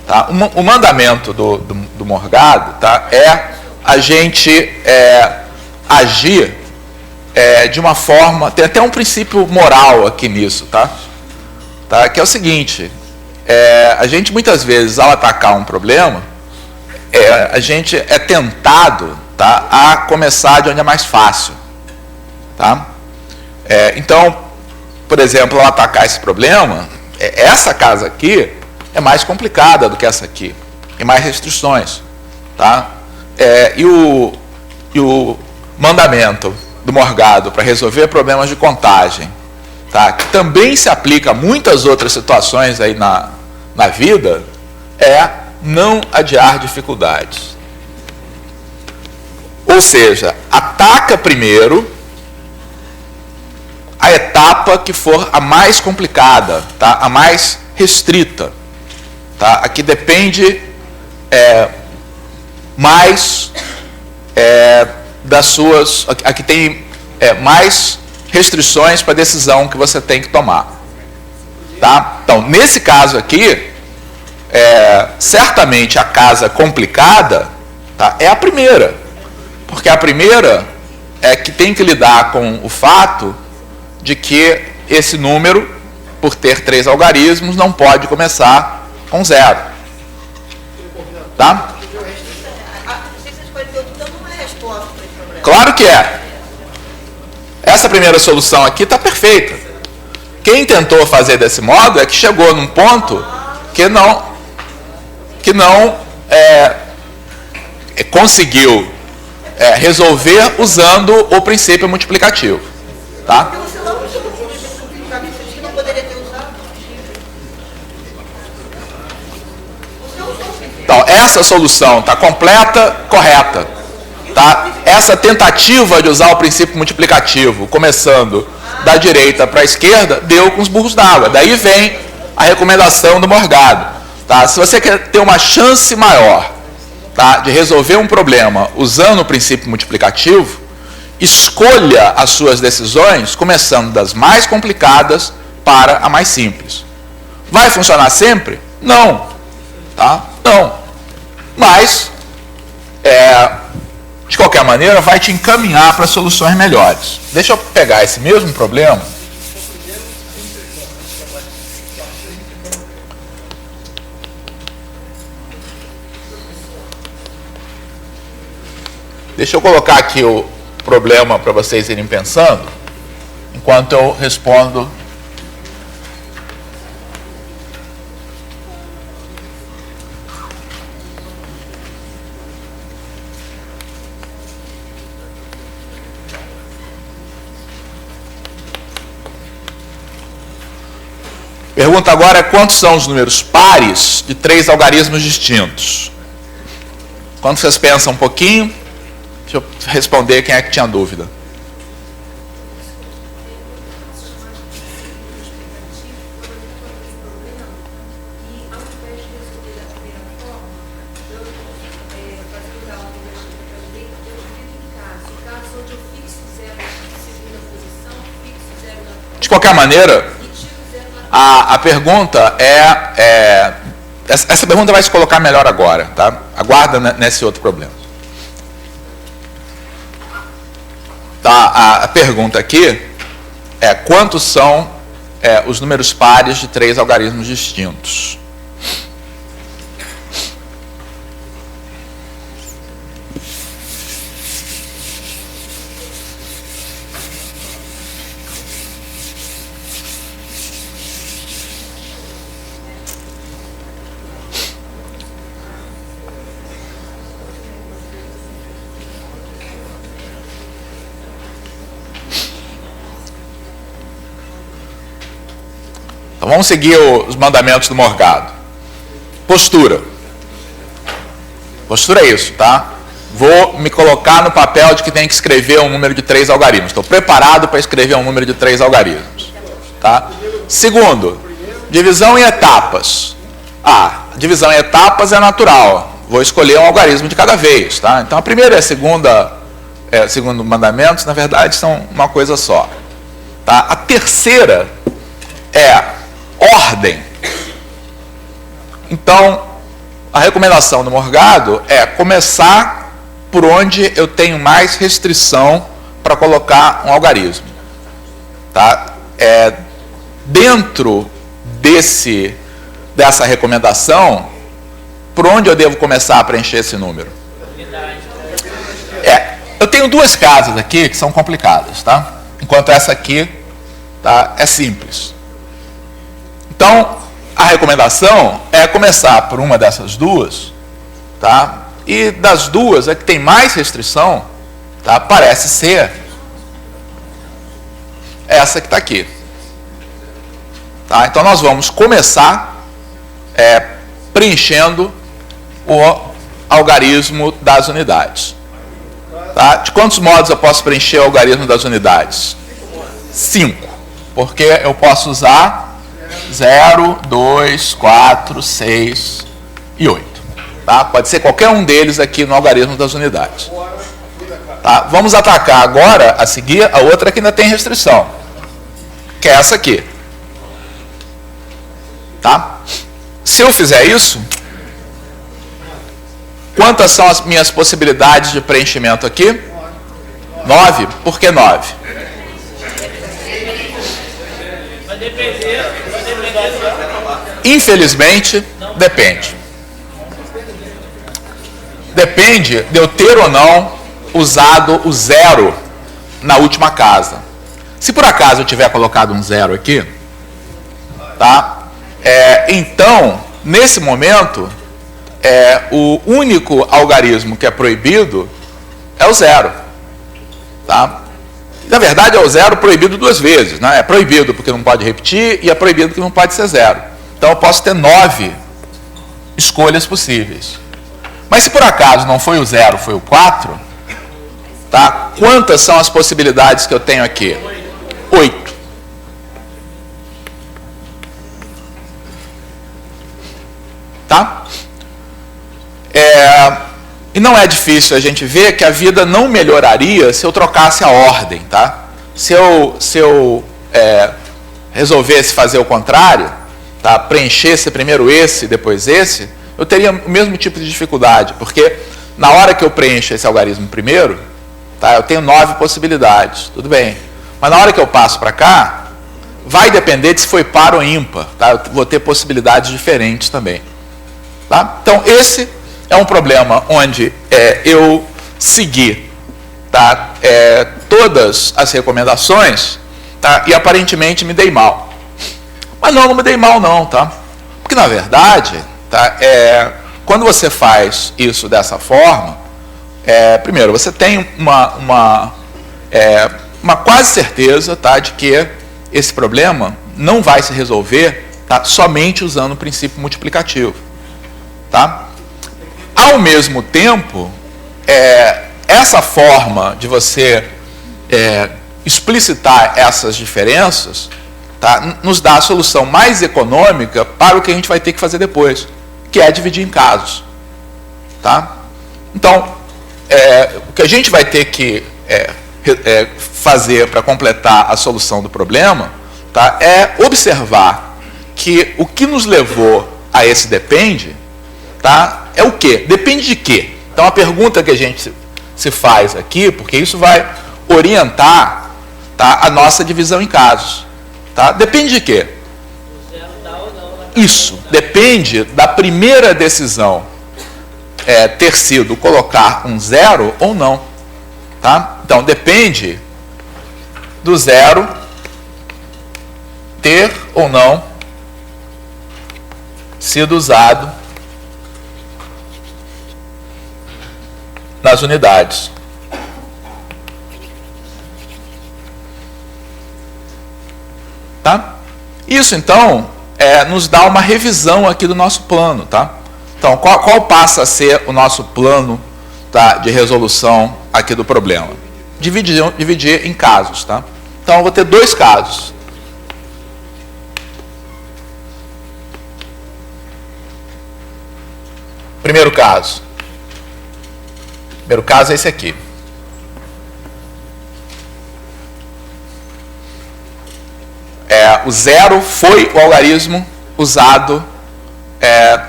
Tá? O mandamento do Morgado, tá, é a gente agir de uma forma... Tem até um princípio moral aqui nisso, tá? Que é o seguinte... a gente muitas vezes, ao atacar um problema, a gente é tentado, tá, a começar de onde é mais fácil. Tá? Então, por exemplo, ao atacar esse problema, essa casa aqui é mais complicada do que essa aqui, tem mais restrições. Tá? E o mandamento do Morgado para resolver problemas de contagem, tá, que também se aplica a muitas outras situações aí na vida, não adiar dificuldades. Ou seja, ataca primeiro a etapa que for a mais complicada, tá, a mais restrita. Tá? Aqui depende mais das suas... Aqui tem mais restrições para a decisão que você tem que tomar. Tá? Então, nesse caso aqui, certamente a casa complicada, tá, é a primeira. Porque a primeira é que tem que lidar com o fato de que esse número, por ter 3 algarismos, não pode começar com 0. Tá? Claro que é. Essa primeira solução aqui está perfeita. Quem tentou fazer desse modo é que chegou num ponto que não conseguiu resolver usando o princípio multiplicativo. Tá? Então, essa solução está completa, correta. Tá? Essa tentativa de usar o princípio multiplicativo, começando da direita para a esquerda, deu com os burros d'água. Daí vem a recomendação do Morgado. Tá? Se você quer ter uma chance maior, tá, de resolver um problema usando o princípio multiplicativo, escolha as suas decisões começando das mais complicadas para a mais simples. Vai funcionar sempre? Não. Tá? Não. Mas, de qualquer maneira, vai te encaminhar para soluções melhores. Deixa eu pegar esse mesmo problema. Deixa eu colocar aqui o problema para vocês irem pensando, enquanto eu respondo. Pergunta agora é quantos são os números pares de 3 algarismos distintos. Quando vocês pensam um pouquinho, deixa eu responder quem é que tinha dúvida. De qualquer maneira, a pergunta essa pergunta vai se colocar melhor agora, tá? Aguarda nesse outro problema. Tá? A pergunta aqui é quantos são os números pares de 3 algarismos distintos. Então, vamos seguir os mandamentos do Morgado. Postura. Postura é isso, tá? Vou me colocar no papel de que tem que escrever um número de 3 algarismos. Estou preparado para escrever um número de 3 algarismos. Tá? Segundo, divisão em etapas. Divisão em etapas é natural. Vou escolher um algarismo de cada vez. Tá? Então, a primeira e a segunda, segundo mandamentos, na verdade, são uma coisa só. Tá? A terceira é ordem. Então, a recomendação do Morgado é começar por onde eu tenho mais restrição para colocar um algarismo. Tá? Dentro dessa recomendação, por onde eu devo começar a preencher esse número? Eu tenho 2 casas aqui que são complicadas, tá? Enquanto essa aqui, tá, é simples. Então, a recomendação é começar por uma dessas 2, tá? E das 2, a que tem mais restrição, tá, parece ser essa que está aqui. Tá? Então, nós vamos começar preenchendo o algarismo das unidades. Tá? De quantos modos eu posso preencher o algarismo das unidades? 5. Porque eu posso usar 0, 2, 4, 6 e 8. Tá? Pode ser qualquer um deles aqui no algarismo das unidades. Tá? Vamos atacar agora, a seguir, a outra que ainda tem restrição, que é essa aqui. Tá? Se eu fizer isso, quantas são as minhas possibilidades de preenchimento aqui? 9. Por que 9? Infelizmente, depende. Depende de eu ter ou não usado o zero na última casa. Se por acaso eu tiver colocado um zero aqui, tá? Então, nesse momento, o único algarismo que é proibido é o zero. Tá? Na verdade, é o zero proibido duas vezes. Né? É proibido porque não pode repetir e é proibido porque não pode ser zero. Então, eu posso ter 9 escolhas possíveis. Mas se por acaso não foi o 0, foi o 4, tá? Quantas são as possibilidades que eu tenho aqui? 8. Tá? E não é difícil a gente ver que a vida não melhoraria se eu trocasse a ordem. Tá? Se eu resolvesse fazer o contrário, tá? Preenchesse primeiro esse, depois esse, eu teria o mesmo tipo de dificuldade, porque na hora que eu preencho esse algarismo primeiro, tá, eu tenho 9 possibilidades, tudo bem. Mas na hora que eu passo para cá, vai depender de se foi par ou ímpar, tá? Eu vou ter possibilidades diferentes também. Tá? Então, esse é um problema onde eu segui, tá, todas as recomendações, tá, e aparentemente me dei mal. Mas não me dei mal não, tá? Porque na verdade, tá, quando você faz isso dessa forma, primeiro, você tem uma quase certeza, tá, de que esse problema não vai se resolver, tá, somente usando o princípio multiplicativo. Tá? Ao mesmo tempo, essa forma de você explicitar essas diferenças, tá, nos dá a solução mais econômica para o que a gente vai ter que fazer depois, que é dividir em casos. Tá? Então, o que a gente vai ter que fazer para completar a solução do problema, tá, é observar que o que nos levou a esse depende, tá, é o quê? Depende de quê? Então, a pergunta que a gente se faz aqui, porque isso vai orientar, tá, a nossa divisão em casos. Tá? Depende de quê? Isso, depende da primeira decisão ter sido colocar um zero ou não. Tá? Então, depende do zero ter ou não sido usado nas unidades. Tá? Isso, então, nos dá uma revisão aqui do nosso plano. Tá? Então, qual passa a ser o nosso plano, tá, de resolução aqui do problema? Dividir em casos. Tá? Então, eu vou ter 2 casos. Primeiro caso. Primeiro caso é esse aqui. O zero foi o algarismo usado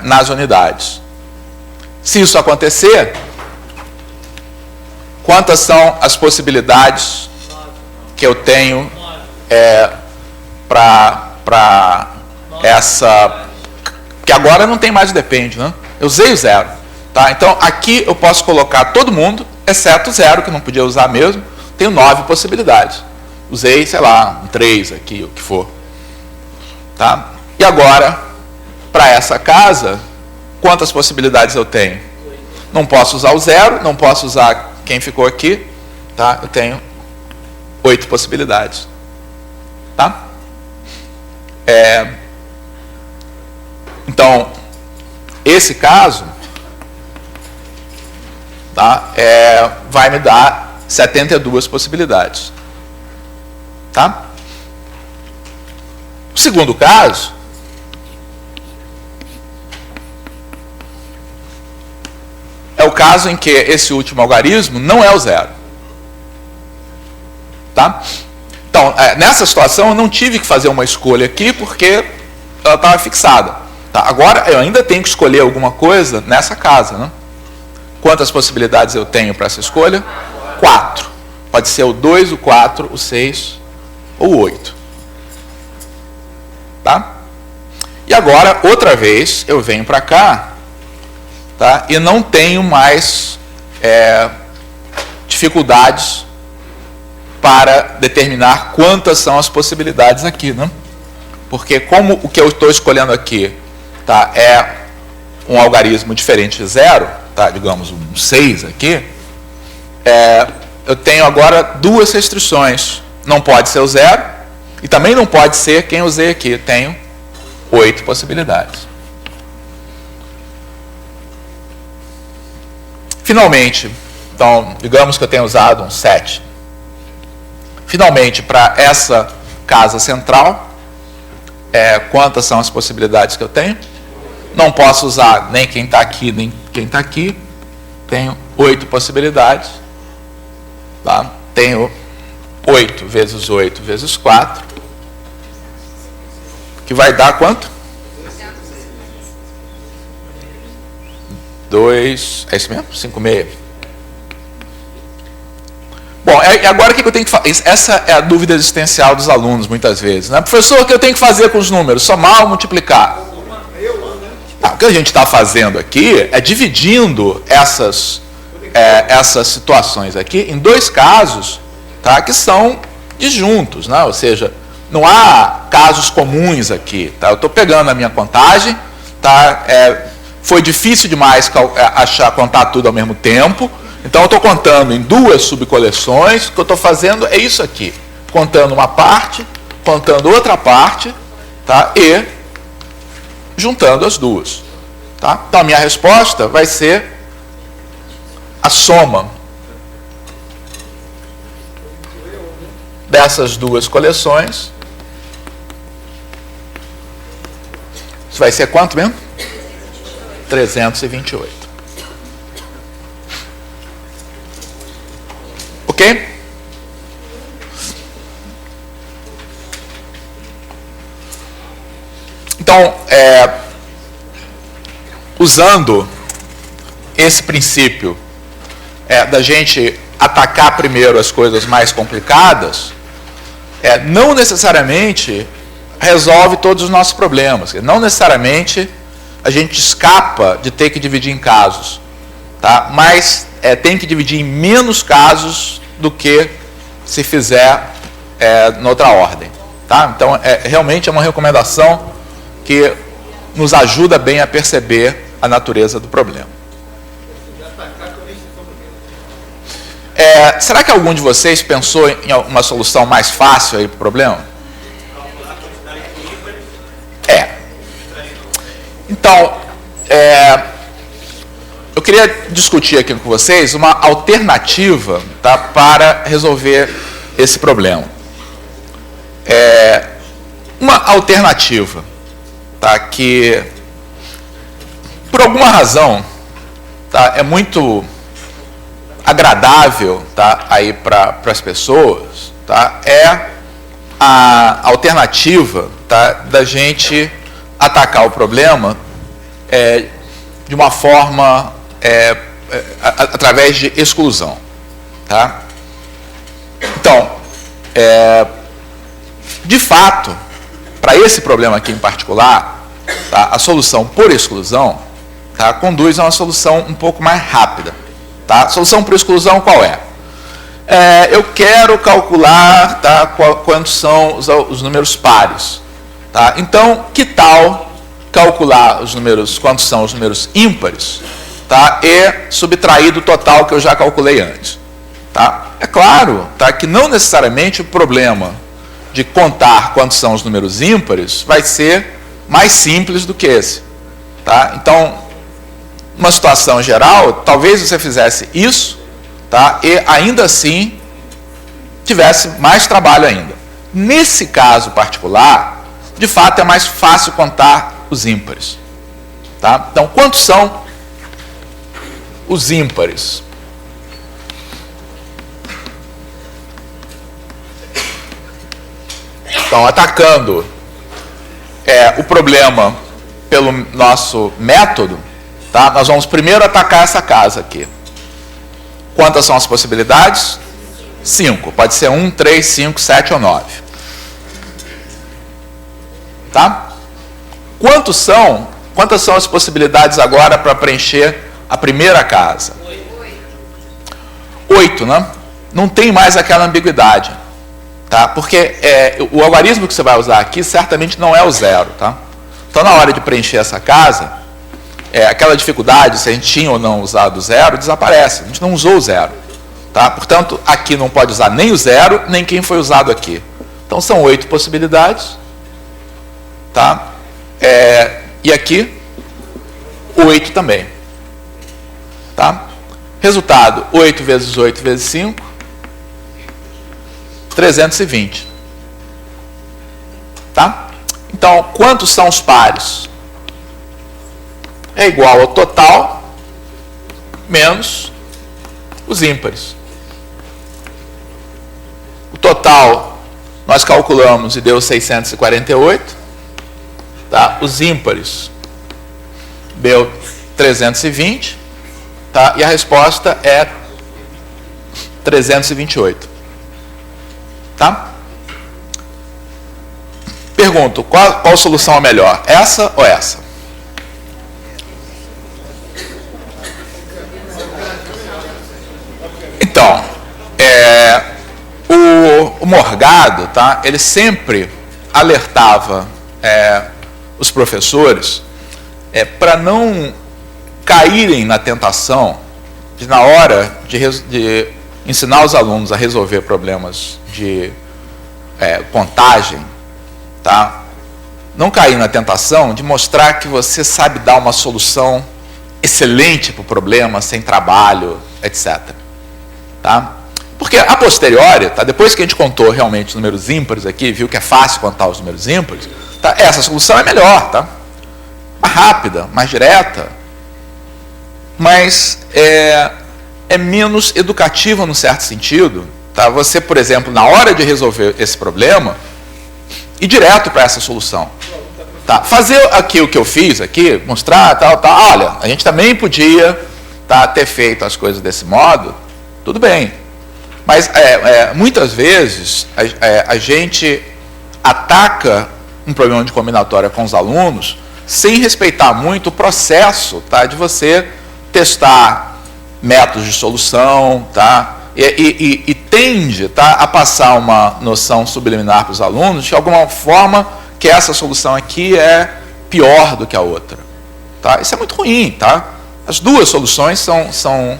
nas unidades. Se isso acontecer, quantas são as possibilidades que eu tenho para essa... Que agora não tem mais o depende, né? Eu usei o zero. Tá? Então, aqui eu posso colocar todo mundo, exceto o zero, que não podia usar mesmo. Tenho 9 possibilidades. Usei, sei lá, um 3 aqui, o que for. Tá? E agora, para essa casa, quantas possibilidades eu tenho? Não posso usar o zero, não posso usar quem ficou aqui. Tá? Eu tenho 8 possibilidades. Tá? Então, esse caso, tá, vai me dar 72 possibilidades. Tá? O segundo caso é o caso em que esse último algarismo não é o zero. Tá? Então, nessa situação eu não tive que fazer uma escolha aqui porque ela estava fixada. Tá? Agora eu ainda tenho que escolher alguma coisa nessa casa. Né? Quantas possibilidades eu tenho para essa escolha? 4. Pode ser o 2, o 4, o 6 ou o 8. agora, outra vez, eu venho para cá, tá? E não tenho mais dificuldades para determinar quantas são as possibilidades aqui, né? Porque como o que eu estou escolhendo aqui, tá, é um algarismo diferente de zero, tá, digamos um 6 aqui, eu tenho agora duas restrições. Não pode ser o zero e também não pode ser quem eu usei aqui. Tenho 8 possibilidades. Finalmente, então, digamos que eu tenha usado um 7. Finalmente, para essa casa central, quantas são as possibilidades que eu tenho? Não posso usar nem quem está aqui, nem quem está aqui. Tenho 8 possibilidades. Tá? Tenho 8 vezes 8 vezes 4, que vai dar quanto? 2, é isso mesmo? 5,6. Bom, agora o que eu tenho que fazer? Essa é a dúvida existencial dos alunos, muitas vezes, né? Professor, o que eu tenho que fazer com os números? Somar ou multiplicar? O que a gente está fazendo aqui é dividindo essas situações aqui em dois casos, tá, que são disjuntos, né? Ou seja, não há casos comuns aqui. Tá? Eu estou pegando a minha contagem, tá? Foi difícil demais contar tudo ao mesmo tempo, então eu estou contando em duas subcoleções. O que eu estou fazendo é isso aqui, contando uma parte, contando outra parte, tá? E juntando as duas. Tá? Então a minha resposta vai ser a soma dessas duas coleções. Isso vai ser quanto mesmo? 328. Ok? Então, usando esse princípio da gente atacar primeiro as coisas mais complicadas, não necessariamente resolve todos os nossos problemas. Não necessariamente a gente escapa de ter que dividir em casos, tá? Mas tem que dividir em menos casos do que se fizer noutra ordem. Tá? Então, realmente é uma recomendação que nos ajuda bem a perceber a natureza do problema. Será que algum de vocês pensou em uma solução mais fácil aí para o problema? Então, eu queria discutir aqui com vocês uma alternativa, tá, para resolver esse problema. Uma alternativa, tá, que, por alguma razão, tá, é muito agradável, tá, aí para as pessoas, tá, é a alternativa, tá, da gente atacar o problema de uma forma através de exclusão. Tá? Então, de fato, para esse problema aqui em particular, tá, a solução por exclusão, tá, conduz a uma solução um pouco mais rápida. Tá? A solução por exclusão qual é? Eu quero calcular, tá, quantos são os números pares. Tá? Então, que tal calcular os números, quantos são os números ímpares, tá, e subtrair do total que eu já calculei antes. Tá? É claro, tá, que não necessariamente o problema de contar quantos são os números ímpares vai ser mais simples do que esse. Tá? Então, numa situação geral, talvez você fizesse isso, tá, e ainda assim tivesse mais trabalho ainda. Nesse caso particular, de fato, é mais fácil contar os ímpares. Tá? Então, quantos são os ímpares? Então, atacando o problema pelo nosso método, tá? Nós vamos primeiro atacar essa casa aqui. Quantas são as possibilidades? 5. Pode ser 1, 3, 5, 7 ou 9. Tá? Quantas são as possibilidades agora para preencher a primeira casa? 8, né? Não tem mais aquela ambiguidade, tá? Porque o algarismo que você vai usar aqui certamente não é o 0, tá? Então, na hora de preencher essa casa, aquela dificuldade, se a gente tinha ou não usado o 0, desaparece. A gente não usou o 0, tá? Portanto, aqui não pode usar nem o 0, nem quem foi usado aqui. Então, são 8 possibilidades, tá? E aqui, 8 também, tá? Resultado, 8 vezes 8 vezes 5, 320. Tá? Então, quantos são os pares? É igual ao total menos os ímpares. O total nós calculamos e deu 648. Tá? Os ímpares deu 320. Tá? E a resposta é 328. Tá? Pergunto, qual solução é melhor? Essa ou essa? Então, o Morgado, tá? Ele sempre alertava os professores para não caírem na tentação de, na hora de ensinar os alunos a resolver problemas de contagem, tá? Não cair na tentação de mostrar que você sabe dar uma solução excelente para o problema, sem trabalho, etc. Tá? Porque a posteriori, tá? Depois que a gente contou realmente os números ímpares aqui, viu que é fácil contar os números ímpares, tá? Essa solução é melhor, tá? Mais rápida, mais direta, mas é menos educativa num certo sentido. Tá? Você, por exemplo, na hora de resolver esse problema, ir direto para essa solução. Tá? Fazer aqui o que eu fiz aqui, mostrar, tal. Olha, a gente também podia ter feito as coisas desse modo, tudo bem. Mas muitas vezes a gente ataca um problema de combinatória com os alunos sem respeitar muito o processo, tá, de você testar métodos de solução, tá, e tende, tá, a passar uma noção subliminar para os alunos de alguma forma que essa solução aqui é pior do que a outra. Tá? Isso é muito ruim. Tá? As duas soluções são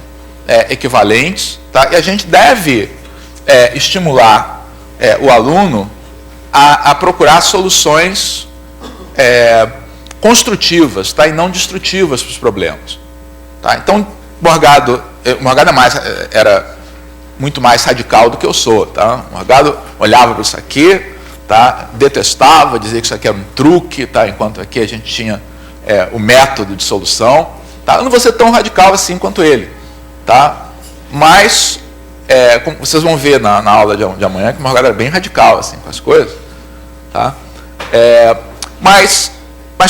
equivalentes, tá? E a gente deve estimular o aluno a procurar soluções construtivas, tá? E não destrutivas para os problemas. Tá? Então, Morgado era muito mais radical do que eu sou. Tá? Morgado olhava para isso aqui, tá? Detestava, dizia que isso aqui era um truque, tá? Enquanto aqui a gente tinha o método de solução. Tá? Eu não vou ser tão radical assim quanto ele. Tá? Mas, como vocês vão ver na aula de amanhã, que o Morgado era bem radical assim, com as coisas. Tá? Mas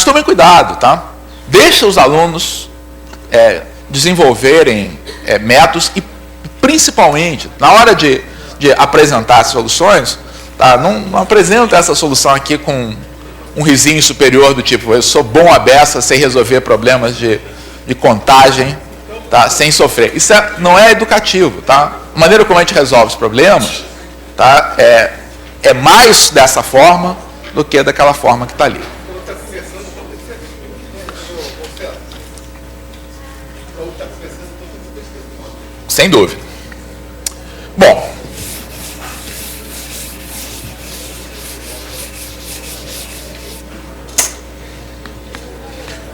tomem cuidado. Tá? Deixa os alunos desenvolverem métodos e, principalmente, na hora de apresentar as soluções, tá? Não apresenta essa solução aqui com um risinho superior do tipo, eu sou bom à beça, sei resolver problemas de contagem, tá? Sem sofrer. Isso não é educativo. Tá? A maneira como a gente resolve os problemas, tá? É mais dessa forma do que daquela forma que está ali. Sem dúvida. Bom,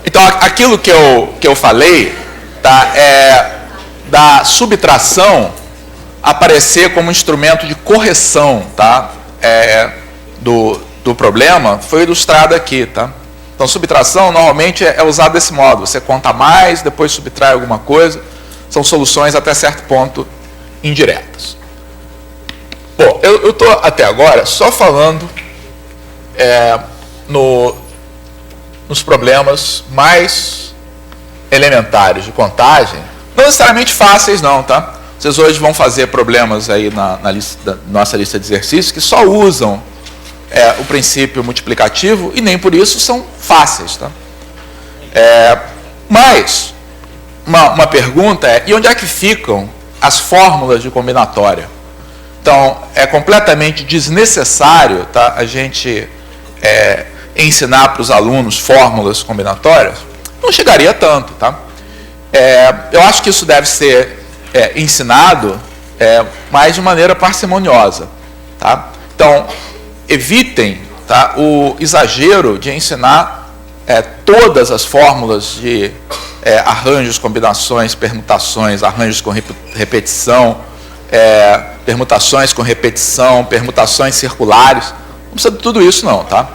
então aquilo que eu falei, tá, da subtração aparecer como instrumento de correção, tá, do problema, foi ilustrado aqui. Tá? Então, subtração normalmente é usada desse modo. Você conta mais, depois subtrai alguma coisa. São soluções até certo ponto indiretas. Bom, eu estou até agora só falando nos problemas mais elementares de contagem, não necessariamente fáceis não, tá? Vocês hoje vão fazer problemas aí na nossa lista de exercícios que só usam o princípio multiplicativo e nem por isso são fáceis. Tá? Mas uma pergunta é, e onde é que ficam as fórmulas de combinatória? Então, é completamente desnecessário, tá, a gente ensinar para os alunos fórmulas combinatórias? Não chegaria tanto. Tá? Eu acho que isso deve ser ensinado mais de maneira parcimoniosa. Tá? Então, evitem, tá, o exagero de ensinar todas as fórmulas de arranjos, combinações, permutações, arranjos com repetição, permutações com repetição, permutações circulares. Não precisa de tudo isso não, tá?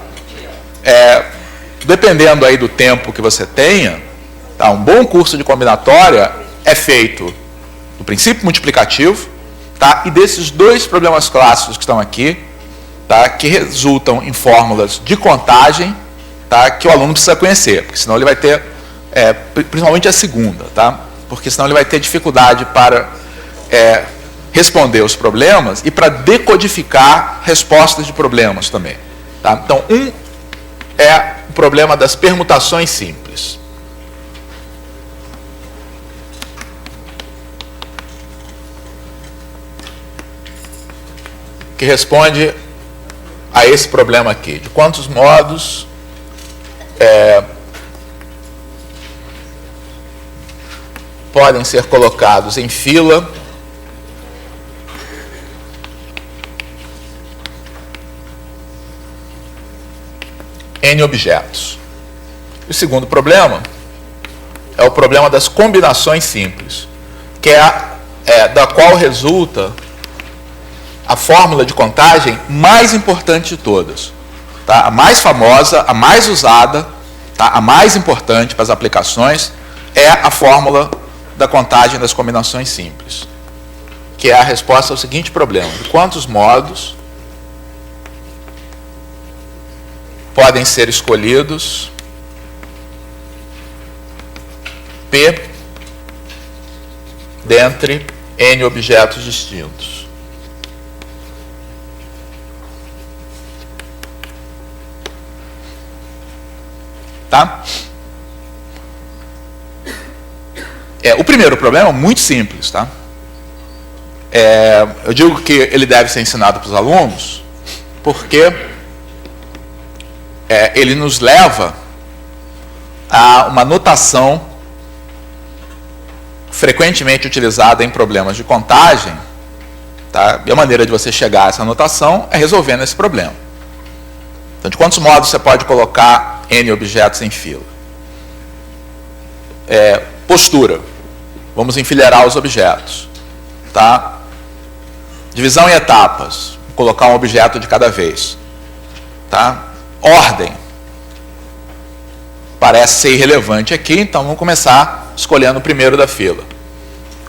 Dependendo aí do tempo que você tenha, tá, um bom curso de combinatória é feito do princípio multiplicativo, tá, e desses dois problemas clássicos que estão aqui, tá, que resultam em fórmulas de contagem, tá, que o aluno precisa conhecer, porque senão ele vai ter, principalmente a segunda, tá, porque senão ele vai ter dificuldade para responder os problemas e para decodificar respostas de problemas também. Tá? Então, é o problema das permutações simples. Que responde a esse problema aqui. De quantos modos podem ser colocados em fila N objetos. O segundo problema é o problema das combinações simples, que da qual resulta a fórmula de contagem mais importante de todas. Tá? A mais famosa, a mais usada, tá? A mais importante para as aplicações é a fórmula da contagem das combinações simples, que é a resposta ao seguinte problema: de quantos modos podem ser escolhidos P dentre N objetos distintos. Tá? O primeiro problema é muito simples. Tá? Eu digo que ele deve ser ensinado para os alunos porque ele nos leva a uma notação frequentemente utilizada em problemas de contagem. Tá? E a maneira de você chegar a essa notação é resolvendo esse problema. Então, de quantos modos você pode colocar N objetos em fila? Postura. Vamos enfileirar os objetos. Tá? Divisão em etapas. Vou colocar um objeto de cada vez. Tá? Ordem. Parece ser irrelevante aqui, então vamos começar escolhendo o primeiro da fila.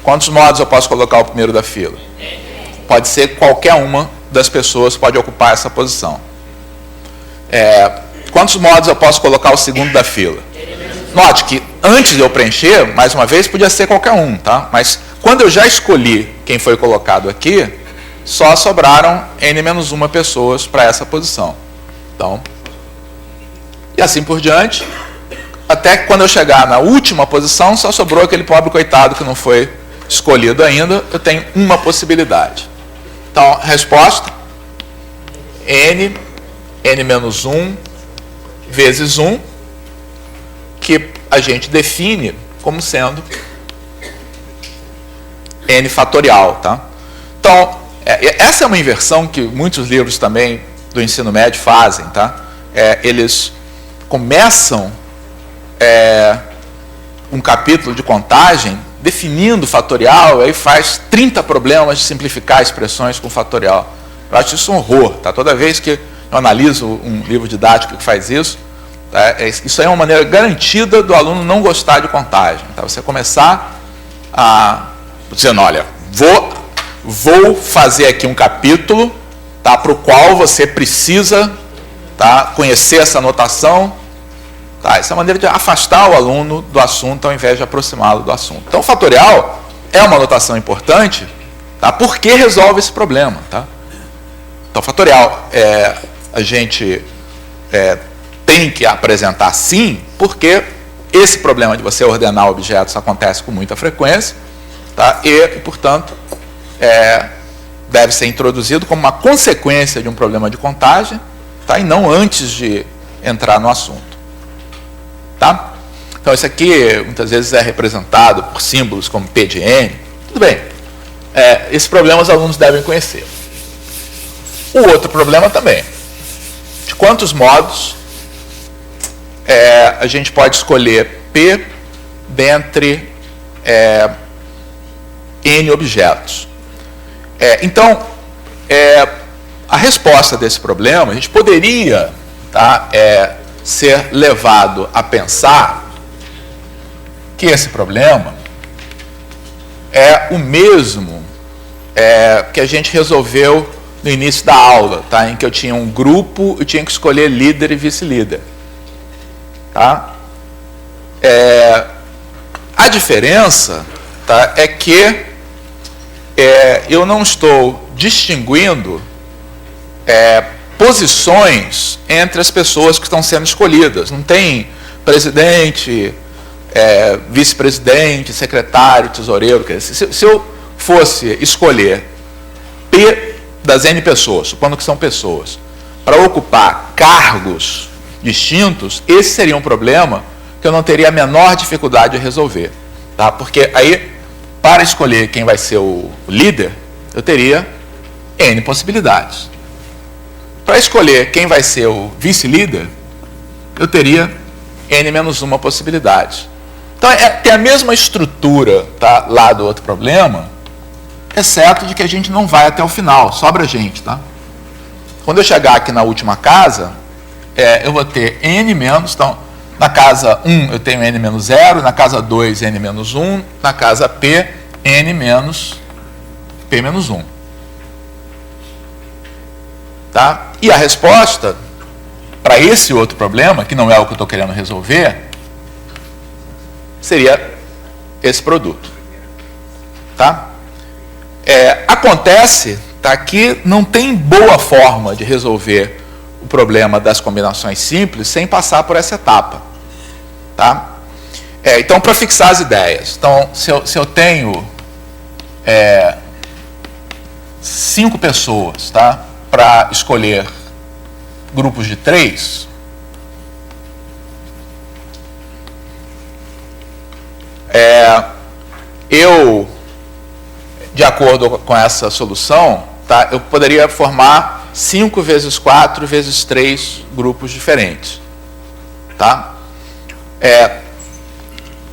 Quantos modos eu posso colocar o primeiro da fila? Pode ser qualquer uma das pessoas pode ocupar essa posição. Quantos modos eu posso colocar o segundo da fila? Note que antes de eu preencher, mais uma vez, podia ser qualquer um, tá? Mas quando eu já escolhi quem foi colocado aqui, só sobraram N-1 pessoas para essa posição. Então, e assim por diante, até que quando eu chegar na última posição, só sobrou aquele pobre coitado que não foi escolhido ainda, eu tenho uma possibilidade. Então, a resposta, N-1 vezes 1, que a gente define como sendo N fatorial. Tá? Então, essa é uma inversão que muitos livros também do ensino médio fazem. Tá? Eles começam um capítulo de contagem definindo fatorial, aí faz 30 problemas de simplificar expressões com fatorial. Eu acho isso um horror. Tá? Toda vez que eu analiso um livro didático que faz isso, isso é uma maneira garantida do aluno não gostar de contagem. Tá? Você começar dizendo, olha, vou fazer aqui um capítulo, tá, para o qual você precisa, tá, conhecer essa notação. Tá? Essa é a maneira de afastar o aluno do assunto ao invés de aproximá-lo do assunto. Então, fatorial é uma notação importante, tá, porque resolve esse problema. Tá? Então, fatorial a gente tem que apresentar sim, porque esse problema de você ordenar objetos acontece com muita frequência, tá? E, portanto, deve ser introduzido como uma consequência de um problema de contagem, tá? E não antes de entrar no assunto. Tá? Então, isso aqui muitas vezes é representado por símbolos como P de N. Tudo bem. Esse problema os alunos devem conhecer. O outro problema também. De quantos modos a gente pode escolher P dentre N objetos? Então, a resposta desse problema, a gente poderia, tá, ser levado a pensar que esse problema é o mesmo que a gente resolveu no início da aula, tá, em que eu tinha um grupo e tinha que escolher líder e vice-líder. Tá? A diferença, tá, é que eu não estou distinguindo posições entre as pessoas que estão sendo escolhidas. Não tem presidente, vice-presidente, secretário, tesoureiro. Se eu fosse escolher P das N pessoas, supondo que são pessoas, para ocupar cargos distintos, esse seria um problema que eu não teria a menor dificuldade de resolver. Tá? Porque aí, para escolher quem vai ser o líder, eu teria N possibilidades. Para escolher quem vai ser o vice-líder, eu teria N-1 possibilidade. Então, tem a mesma estrutura, tá, lá do outro problema, exceto de que a gente não vai até o final, sobra a gente. Tá? Quando eu chegar aqui na última casa, eu vou ter N-, então, na casa 1 eu tenho N-0, na casa 2 N-1, na casa P, N-P-1. Tá? E a resposta para esse outro problema, que não é o que eu estou querendo resolver, seria esse produto. Tá? Acontece, tá, que não tem boa forma de resolver o problema das combinações simples sem passar por essa etapa. Tá? Então, para fixar as ideias, então, se eu tenho 5 pessoas, tá, para escolher grupos de 3, eu, de acordo com essa solução, tá, eu poderia formar 5 vezes 4 vezes 3 grupos diferentes. Tá?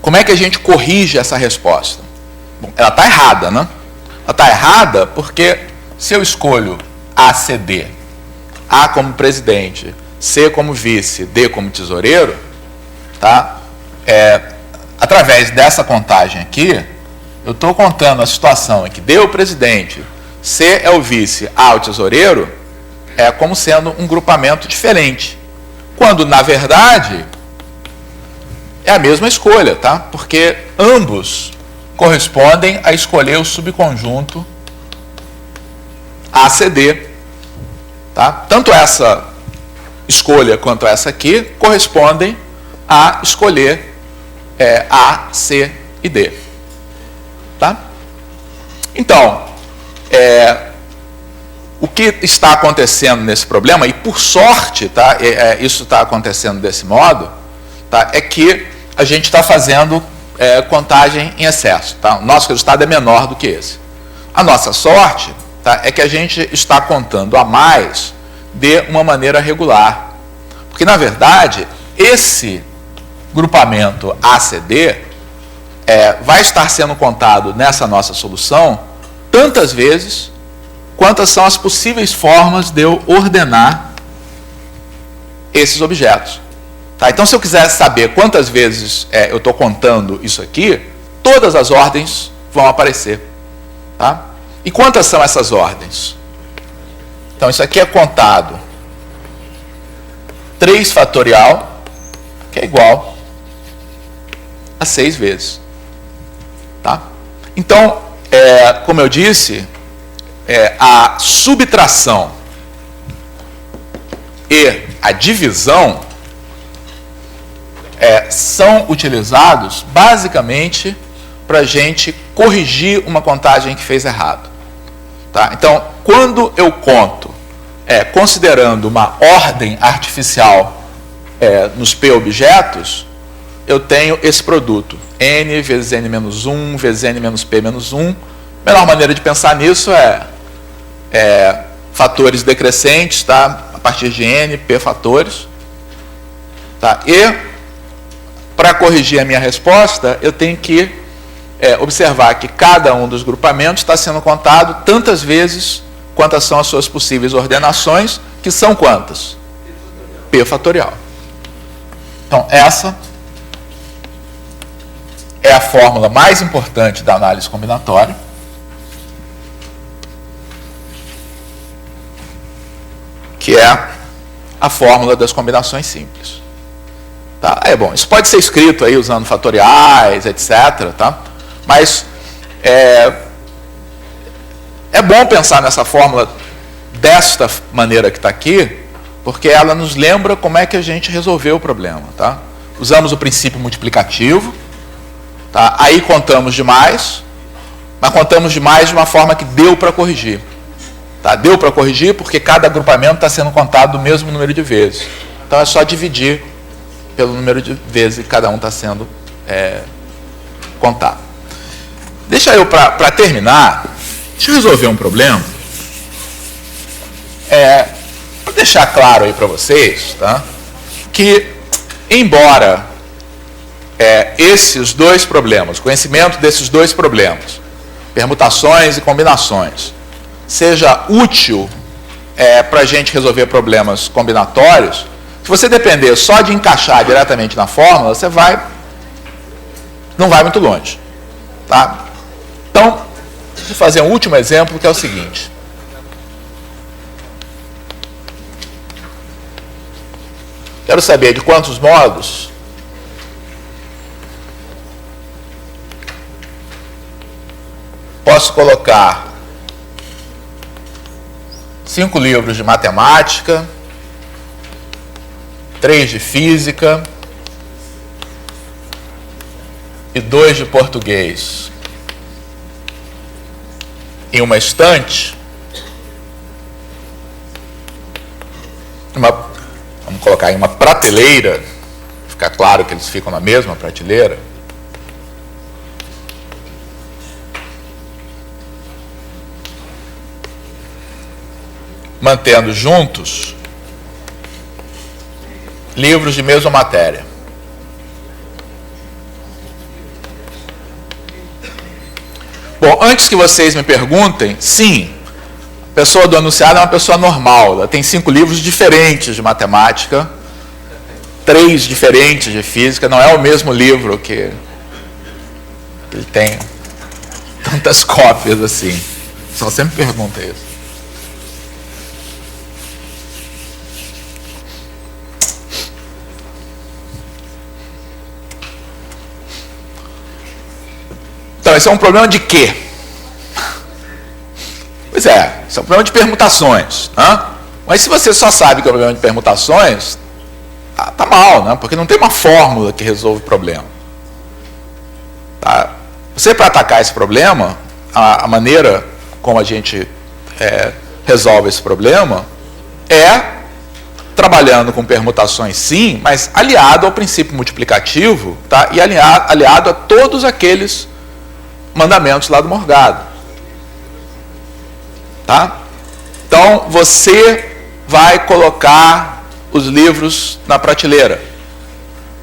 Como é que a gente corrige essa resposta? Bom, ela está errada, né? Ela está errada porque se eu escolho A, C, D, A como presidente, C como vice, D como tesoureiro, tá? Através dessa contagem aqui, eu estou contando a situação em que D é o presidente, C é o vice, A é o tesoureiro, como sendo um grupamento diferente. Quando, na verdade, é a mesma escolha, tá? Porque ambos correspondem a escolher o subconjunto ACD. Tá? Tanto essa escolha quanto essa aqui correspondem a escolher A, C e D. Tá? Então, o que está acontecendo nesse problema, e por sorte, tá, isso está acontecendo desse modo, tá, é que a gente está fazendo contagem em excesso. Tá? O nosso resultado é menor do que esse. A nossa sorte, tá, é que a gente está contando a mais de uma maneira regular. Porque, na verdade, esse grupamento ACD vai estar sendo contado nessa nossa solução tantas vezes quantas são as possíveis formas de eu ordenar esses objetos. Tá? Então, se eu quiser saber quantas vezes eu estou contando isso aqui, todas as ordens vão aparecer. Tá? E quantas são essas ordens? Então, isso aqui é contado 3 fatorial, que é igual a 6 vezes. Tá? Então, como eu disse, a subtração e a divisão são utilizados basicamente para a gente corrigir uma contagem que fez errado. Tá? Então, quando eu conto considerando uma ordem artificial nos P objetos, eu tenho esse produto, n vezes n-1 vezes n-p-1. A melhor maneira de pensar nisso é fatores decrescentes, tá? A partir de n, p fatores. Tá? E, para corrigir a minha resposta, eu tenho que observar que cada um dos grupamentos está sendo contado tantas vezes quantas são as suas possíveis ordenações, que são quantas? P fatorial. Então, essa é a fórmula mais importante da análise combinatória. Que é a fórmula das combinações simples. Tá? Bom, isso pode ser escrito aí usando fatoriais, etc. Tá? Mas é bom pensar nessa fórmula desta maneira que está aqui, porque ela nos lembra como é que a gente resolveu o problema. Tá? Usamos o princípio multiplicativo, tá? Aí contamos demais, mas contamos demais de uma forma que deu para corrigir. Tá? Deu para corrigir porque cada agrupamento está sendo contado do mesmo número de vezes. Então é só dividir pelo número de vezes que cada um está sendo contado. Deixa eu, para terminar, deixa eu resolver um problema. Para deixar claro aí para vocês, tá? Que, embora esses dois problemas, conhecimento desses dois problemas, permutações e combinações, seja útil para a gente resolver problemas combinatórios, se você depender só de encaixar diretamente na fórmula, você não vai muito longe. Tá? Então, deixa eu fazer um último exemplo, que é o seguinte. Quero saber de quantos modos posso colocar 5 livros de matemática, 3 de física e 2 de português em uma estante. Vamos colocar em uma prateleira, ficar claro que eles ficam na mesma prateleira. Mantendo juntos livros de mesma matéria. Bom, antes que vocês me perguntem, sim, a pessoa do enunciado é uma pessoa normal. Ela tem 5 livros diferentes de matemática, 3 diferentes de física. Não é o mesmo livro que ele tem tantas cópias assim. Só sempre pergunta isso. Então, esse é um problema de quê? Pois esse é um problema de permutações. Né? Mas se você só sabe que é um problema de permutações, tá mal, né? Porque não tem uma fórmula que resolve o problema. Tá? Você, para atacar esse problema, a maneira como a gente resolve esse problema é trabalhando com permutações, sim, mas aliado ao princípio multiplicativo, tá? E aliado a todos aqueles mandamentos lá do Morgado. Tá? Então, você vai colocar os livros na prateleira.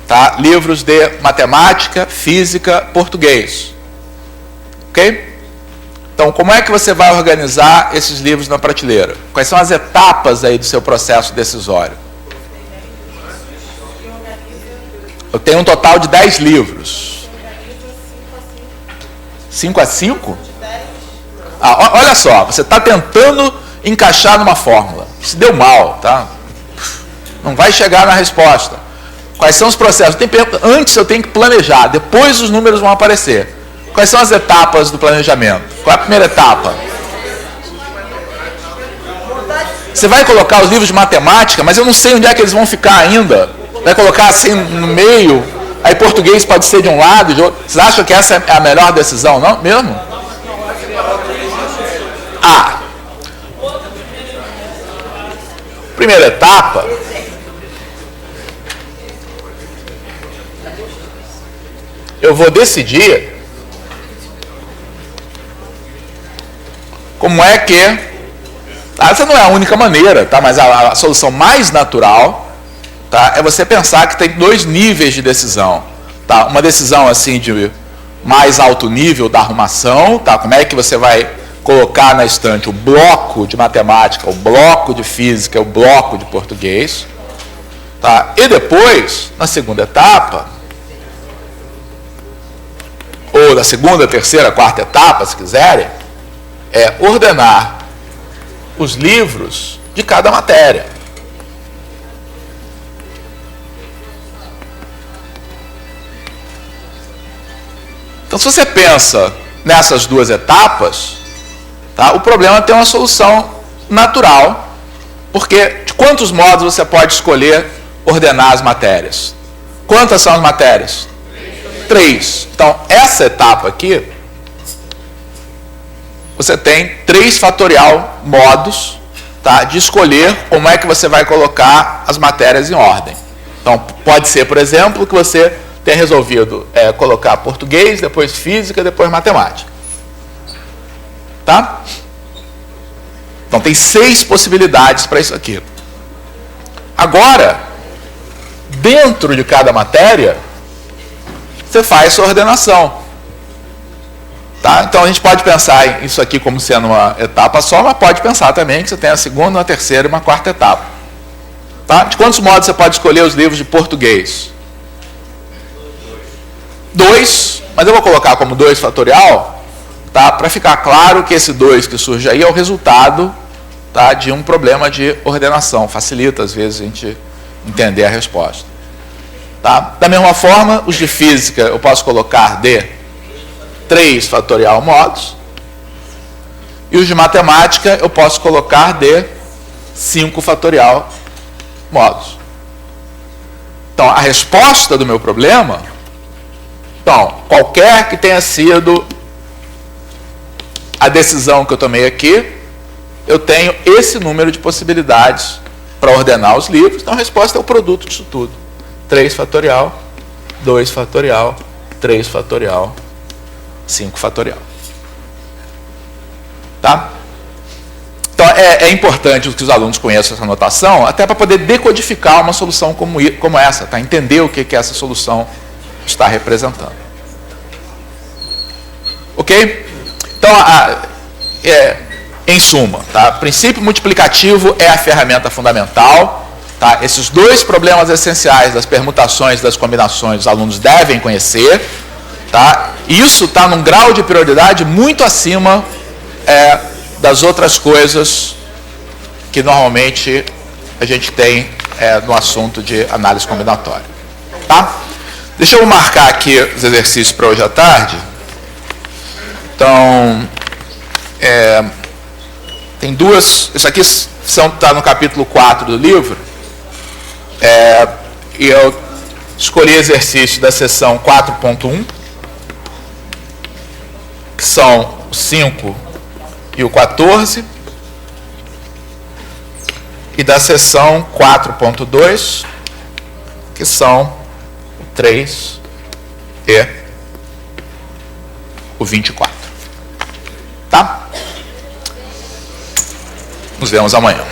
Tá? Livros de matemática, física, português. Ok? Então, como é que você vai organizar esses livros na prateleira? Quais são as etapas aí do seu processo decisório? Eu tenho um total de 10 livros. 5 a 5? Olha só, você está tentando encaixar numa fórmula. Se deu mal, tá? Não vai chegar na resposta. Quais são os processos? Antes eu tenho que planejar, depois os números vão aparecer. Quais são as etapas do planejamento? Qual é a primeira etapa? Você vai colocar os livros de matemática, mas eu não sei onde é que eles vão ficar ainda. Vai colocar assim no meio, aí português pode ser de um lado e de outro. Vocês acham que essa é a melhor decisão, não? Mesmo? Ah. Primeira etapa. Eu vou decidir como é que... Essa não é a única maneira, tá? Mas a solução mais natural, tá? É você pensar que tem dois níveis de decisão. Tá? Uma decisão assim de mais alto nível da arrumação, tá? Como é que você vai colocar na estante o bloco de matemática, o bloco de física, o bloco de português. Tá? E depois, na segunda etapa, ou na segunda, terceira, quarta etapa, se quiserem, é ordenar os livros de cada matéria. Então, se você pensa nessas duas etapas, tá, o problema tem uma solução natural, porque de quantos modos você pode escolher ordenar as matérias? Quantas são as matérias? 3. Então, essa etapa aqui, você tem 3 fatorial modos, tá, de escolher como é que você vai colocar as matérias em ordem. Então, pode ser, por exemplo, que você tenha resolvido colocar português, depois física, depois matemática. Tá? Então, tem 6 possibilidades para isso aqui. Agora, dentro de cada matéria, você faz sua ordenação. Tá? Então, a gente pode pensar isso aqui como sendo uma etapa só, mas pode pensar também que você tem a segunda, uma terceira e uma quarta etapa. Tá? De quantos modos você pode escolher os livros de português? 2, mas eu vou colocar como 2 fatorial, tá? Para ficar claro que esse 2 que surge aí é o resultado, tá, de um problema de ordenação. Facilita, às vezes, a gente entender a resposta. Tá? Da mesma forma, os de física eu posso colocar de 3 fatorial modos, e os de matemática eu posso colocar de 5 fatorial modos. Então, a resposta do meu problema, então, qualquer que tenha sido a decisão que eu tomei aqui, eu tenho esse número de possibilidades para ordenar os livros. Então, a resposta é o produto disso tudo. 3 fatorial, 2 fatorial, 3 fatorial, 5 fatorial. Tá? Então, é importante que os alunos conheçam essa notação, até para poder decodificar uma solução como essa, tá? Entender o que essa solução está representando. Ok? Então, em suma, tá? Princípio multiplicativo é a ferramenta fundamental. Tá? Esses 2 problemas essenciais das permutações e das combinações os alunos devem conhecer. Tá? Isso está num grau de prioridade muito acima das outras coisas que normalmente a gente tem no assunto de análise combinatória. Tá? Deixa eu marcar aqui os exercícios para hoje à tarde. Então, tem 2... Isso aqui está no capítulo 4 do livro. E eu escolhi exercícios da seção 4.1, que são o 5 e o 14, e da seção 4.2, que são o 3 e o 24. Tá? Nos vemos amanhã.